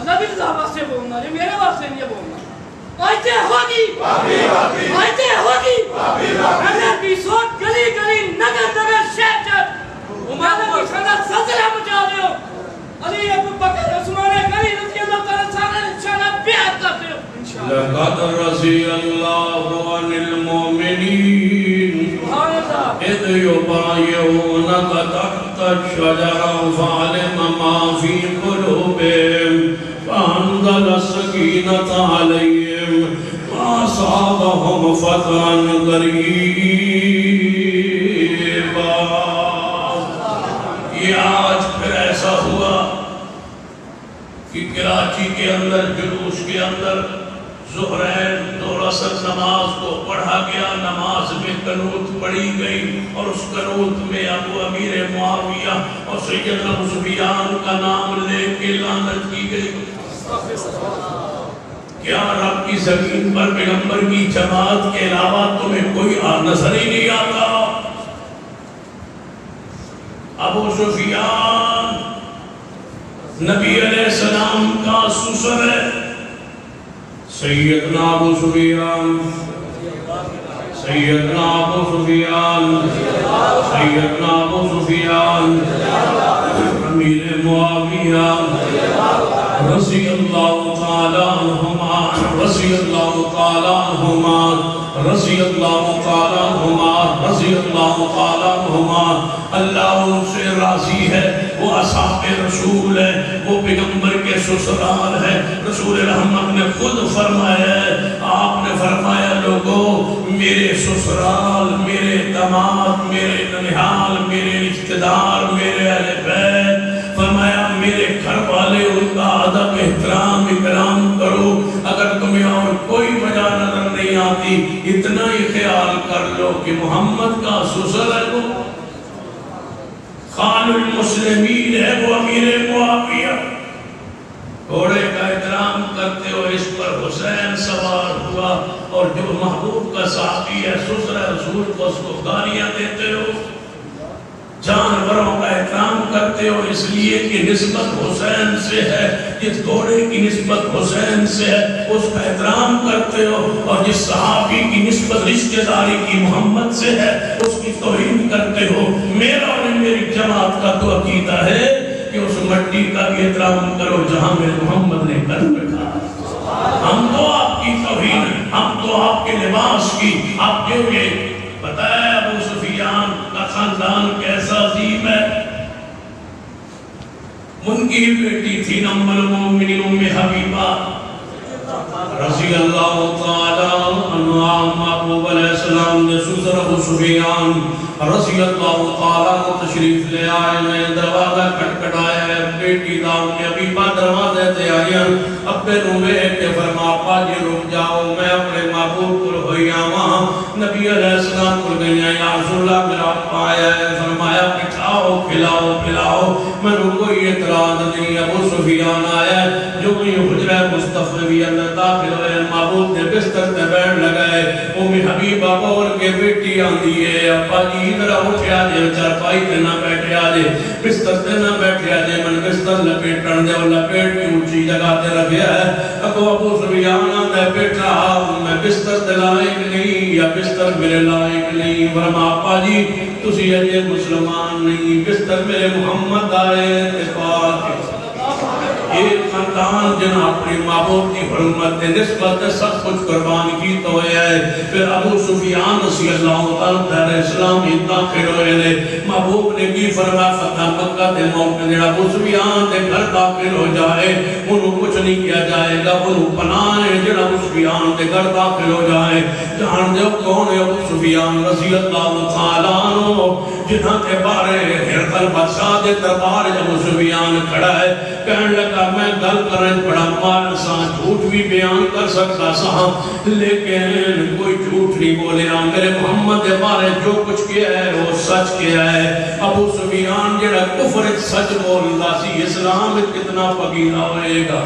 نبی صاحب سے بولنا ہے میرے واسطے نہیں بولنا آئیتے ہوگی آئیتے ہوگی اگر بھی سوٹ گلی گلی نگر نگر شہر جب امادہ کی خندہ سلسلہ مچا رہے ہو علی ابو بکر عثمان گلی رضی اللہ تعالیٰ سارا انشاءاللہ بیعت کرتے ہو لقد رضي الله عن المؤمنين إذ يبايعونك تحت الشجرة فعلم ما في قلوبهم فأنزل السكينة عليهم وأصابهم فتحا قريبا یہ آج پھر ایسا ہوا کہ کراچی کے اندر جلوس کے اندر ظہرین دو رسل نماز کو پڑھا گیا نماز میں قنوت پڑھی گئی اور اس قنوت میں ابو امیر معاویہ اور سیدنا ابو سفیان کا نام لے کے لعنت کی گئی کیا رب کی زمین پر پیغمبر کی جماعت کے علاوہ تمہیں کوئی نظر ہی نہیں آتا ابو سفیان نبی علیہ السلام کا سسر ہے سیدنا ابو سفیان سیدنا ابو سفیان سیدنا ابو سفیان امیر معاویہ رضی اللہ تعالیٰ عنہما رضی اللہ تعالیٰ عنہما رضی اللہ تعالیٰ عنہما رضی اللہ تعالیٰ عنہما اللہ ان سے راضی ہے وہ اصحاب رسول ہے وہ پیغمبر کے سسرال ہے رسول رحمت نے خود فرمایا ہے آپ نے فرمایا لوگوں میرے سسرال میرے داماد میرے ننہال میرے رشتہ دار میرے اہل بیت فرمایا فرمایا میرے گھر والے ان کا ادب احترام اکرام کرو، اگر تمہیں اور کوئی وجہ نظر نہیں آتی اتنا ہی خیال کر لو کہ محمد کا سسر ہے وہ خان المسلمین ہے، وہ امیر معاویہ، گھوڑے کا احترام کرتے ہو، اس پر حسین سوار ہوا، اور جو محبوب کا صحابی ہے سسر رسول کو اس کو گالیاں دیتے ہو، جانوروں کا احترام کرتے ہو اس لیے کہ نسبت حسین سے ہے، جس گھوڑے کی نسبت حسین سے ہے اس کا احترام کرتے ہو، اور جس صحابی کی نسبت رشتہ داری کی محمد سے ہے اس کی توہین کرتے ہو۔ میرا اور میری جماعت کا تو عقیدہ ہے کہ اس مٹی کا بھی احترام کرو جہاں میرے محمد نے قدم رکھا۔ ہم تو آپ کی توہین، ہم تو آپ کے لباس کی، آپ کیوں یہ بتائے ابو سفیان کا خاندان کیسا عظیم ہے؟ ان کی بیٹی تھی ام المومنین ام حبیبہ رضی اللہ تعالیٰ عنہ، محبوب علیہ السلام نے سسر ابو سفیان رضی اللہ تعالیٰ کو تشریف لے آئے، میں دروازہ کھٹکھٹایا ہے، بیٹی دا ام حبیبہ دروازے تے آئیں، اپنے روے کے فرما پاجی رک جاؤ، میں اپنے محبوب کو ہوئی آواں، نبی علیہ السلام کو گئی ہیں، یا رسول اللہ میرا پایا ہے، فرمایا بٹھاؤ کھلاؤ پلاؤ، میں نے کوئی اعتراض نہیں۔ ابو سفیان آیا جو ہی حجرہ مصطفی اندر داخل ہوئے، محبوب نے بستر تے بیٹھ لگائے، ام حبیبہ بول کے بیٹی آندی ہے، ابا جی ادھر اٹھے آجے، چارپائی تے نہ بیٹھے آجے، بستر تے نہ بیٹھے آجے، من بستر لپیٹن دے، اور لپیٹ کی اونچی جگہ تے رکھیا ہے۔ ابو سفیان آندہ ہے بیٹھا میں بستر تے لائق نہیں یا بستر میرے لائق نہیں، فرما ابا جی تسی اجے مسلمان نہیں، بستر میرے محمد آئے تے پاک ایک خاندان جن اپنی محبوب کی حرمت نسبت سب کچھ قربان کی تو ہے۔ پھر ابو سفیان رضی اللہ تعالیٰ اسلام داخل ہوئے نے، محبوب نے کی فرمایا فتح مکہ دے موقع دے ابو سفیان دے گھر داخل ہو جائے، انہوں کچھ نہیں کیا جائے گا، انہوں پناہ ہے جن ابو سفیان دے گھر داخل ہو جائے۔ جان دے کون ہے ابو سفیان رضی اللہ تعالیٰ عنہ، جنہاں کے بارے ہرقل بادشاہ دے دربار ابو سفیان کھڑا ہے، کہنے لگا میں گل کریں بڑا مار سا، جھوٹ بھی بیان کر سکتا سا، لیکن کوئی جھوٹ نہیں بولے، میرے محمد دے بارے جو کچھ کیا ہے وہ سچ کیا ہے۔ ابو سفیان جڑا کفر سچ بولدا سی، اسلام کتنا پگیلا ہوئے گا۔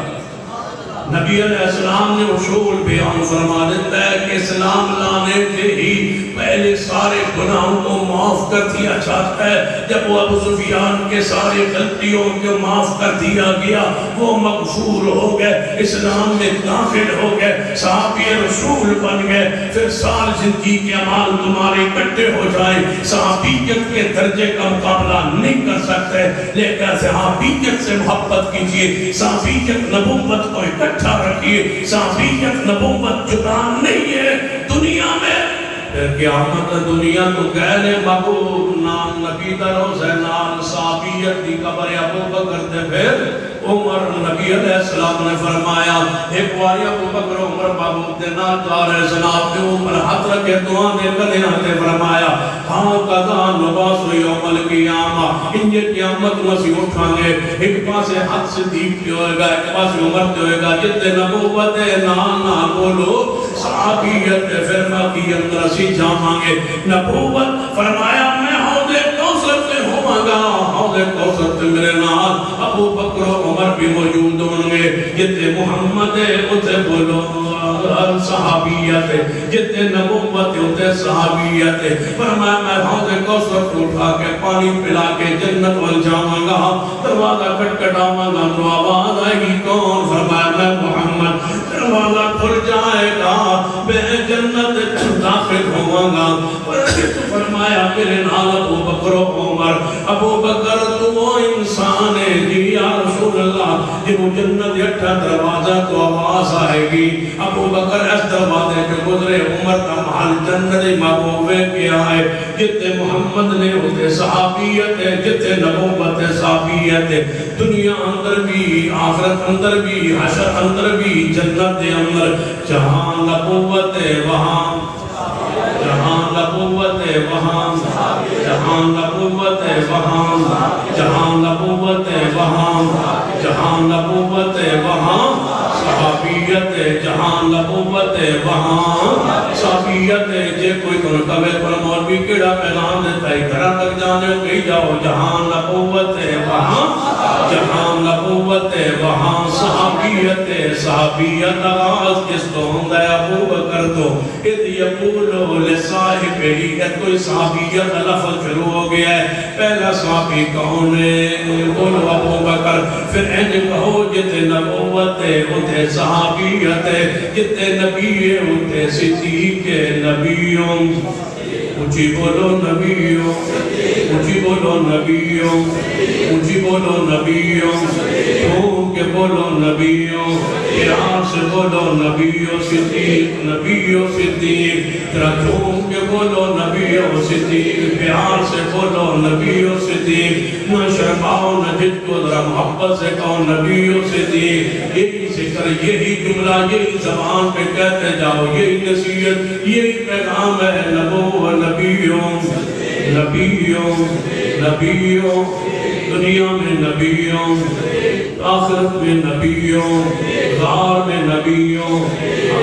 نبی علیہ السلام نے اصول بیان فرما دیتا ہے کہ اسلام لانے سے ہی پہلے سارے گناہوں کو معاف کر دیا جاتا ہے۔ جب وہ ابو سفیان کے سارے غلطیوں کو معاف کر دیا گیا، وہ مغفور ہو گئے، اسلام میں داخل ہو گئے، صحابی رسول بن گئے۔ پھر سال زندگی کے اعمال تمہارے اکٹھے ہو جائیں، صحابیت کے درجے کا مقابلہ نہیں کر سکتے، لیکن صحابیت سے محبت کیجئے، صحابیت نبوت کو اکٹھا رکھیے، صحابیت نبوت جدا نہیں ہے دنیا میں۔ پھر قیامت دنیا تو گہرے محبوب نام نبی در حسینان صحابیت دی قبر ابو بکر دے پھر عمر، نبی علیہ السلام نے فرمایا ایک واری ابو بکر عمر محبوب دے ناتوار جناب کے اوپر ہاتھ رکھے دعا دے کدے آتے فرمایا ہاں قضا نباس یوم القیامہ، انجھے قیامت مسیح اٹھاں گے، ایک پاسے حد صدیق پہ ہوئے گا، ایک پاسے عمر پہ ہوئے گا، جتے نبوت نانا بولو صحابیت پھر باقی اندر اسی جاماں گے۔ نبوت فرمایا میں حوض کوثر پہ ہوں گا، حوض کوثر پہ میرے نال ابو بکر و عمر بھی موجود ہوں گے، جتے محمد اتھے بولو صحابیت، جتے نبوت اتھے صحابیت۔ فرمایا میں حوض کوثر کو اٹھا کے پانی پلا کے جنت وال جاواں گا، دروازہ کھٹکھٹاواں گا تو آواز آئے گی کون؟ فرمایا میں محمد۔ دروازہ کھل جائے گا، میں جنت داخل ہوں گا۔ فرمایا میرے نال ابو بکر و عمر، ابو بکر تو وہ انسان ہے جی یا رسول اللہ جنہوں جنت اٹھا دروازہ تو آواز آئے گی۔ ابو بکر اس دروازے جو گزرے، عمر کا محل جنت محبوب کیا ہے، جتے محمد نے ہوتے صحابیت ہے، جتے نبوت صحابیت ہے، دنیا اندر بھی آخرت اندر بھی حشر اندر بھی جنت اندر، جہاں نبوت ہے وہاں، جہاں نبوت ہے وہاں، جہاں نبوت ہے وہاں، جہاں نبوت ہے وہاں، وہاں جہاں نبوت ہے وہاں صحابیت ہے، جہاں نبوت ہے وہاں صحابیت ہے۔ جے کوئی تن کبے پر مولوی کیڑا پیغام دیتا ہے گھرہ تک جانے کہیں جاؤ، جہاں نبوت ہے وہاں، جہاں نبوت ہے وہاں صحابیت ہے۔ صحابیت آغاز جس تو ہوندہ ہے ابو بکر تو اِذْ یقولو لصاحب ہی، کوئی صحابیت لفظ شروع ہو گیا ہے۔ پہلا صحابی کون ہے؟ بولو ابو بکر۔ پھر اینڈ کہو جتے نبوت ہے اتے صحابیت ہے، جتے نبی ہے اتے صدیق ہے۔ نبیوں اونچی بولو نبیوں، اونچی بولو نبیوں، اونچی بولو نبیوں، جھوم کے بولو نبیوں، پیار سے بولو نبیوں صدیق، نبیوں صدیق، ذرا جھوم کے بولو نبیوں صدیق، پیار سے بولو نبیوں صدیق، نہ شرماؤ نہ جد کو، ذرا محبت سے کہو نبیوں صدیق۔ یہی ذکر، یہی جملہ، یہی زبان پہ کہتے جاؤ، یہی نصیحت، یہی پیغام ہے نبو نبیوں، نبیوں، نبیوں، دنیا میں نبیوں، آخرت میں نبیوں، غار میں نبیوں،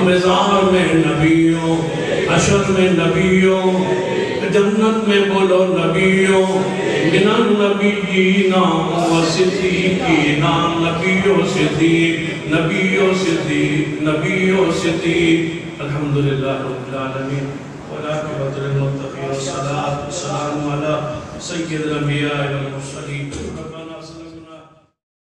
مزار میں نبیوں، حشر میں نبیوں، جنت میں بولو نبیوں، من النبیین و صدیقین، نبیوں صدیق، نبیوں صدیق، نبیوں صدیق۔ الحمدللہ رب العالمین والعاقبۃ للمتقین والصلاۃ والسلام علی سید الانبیاء والمرسلین۔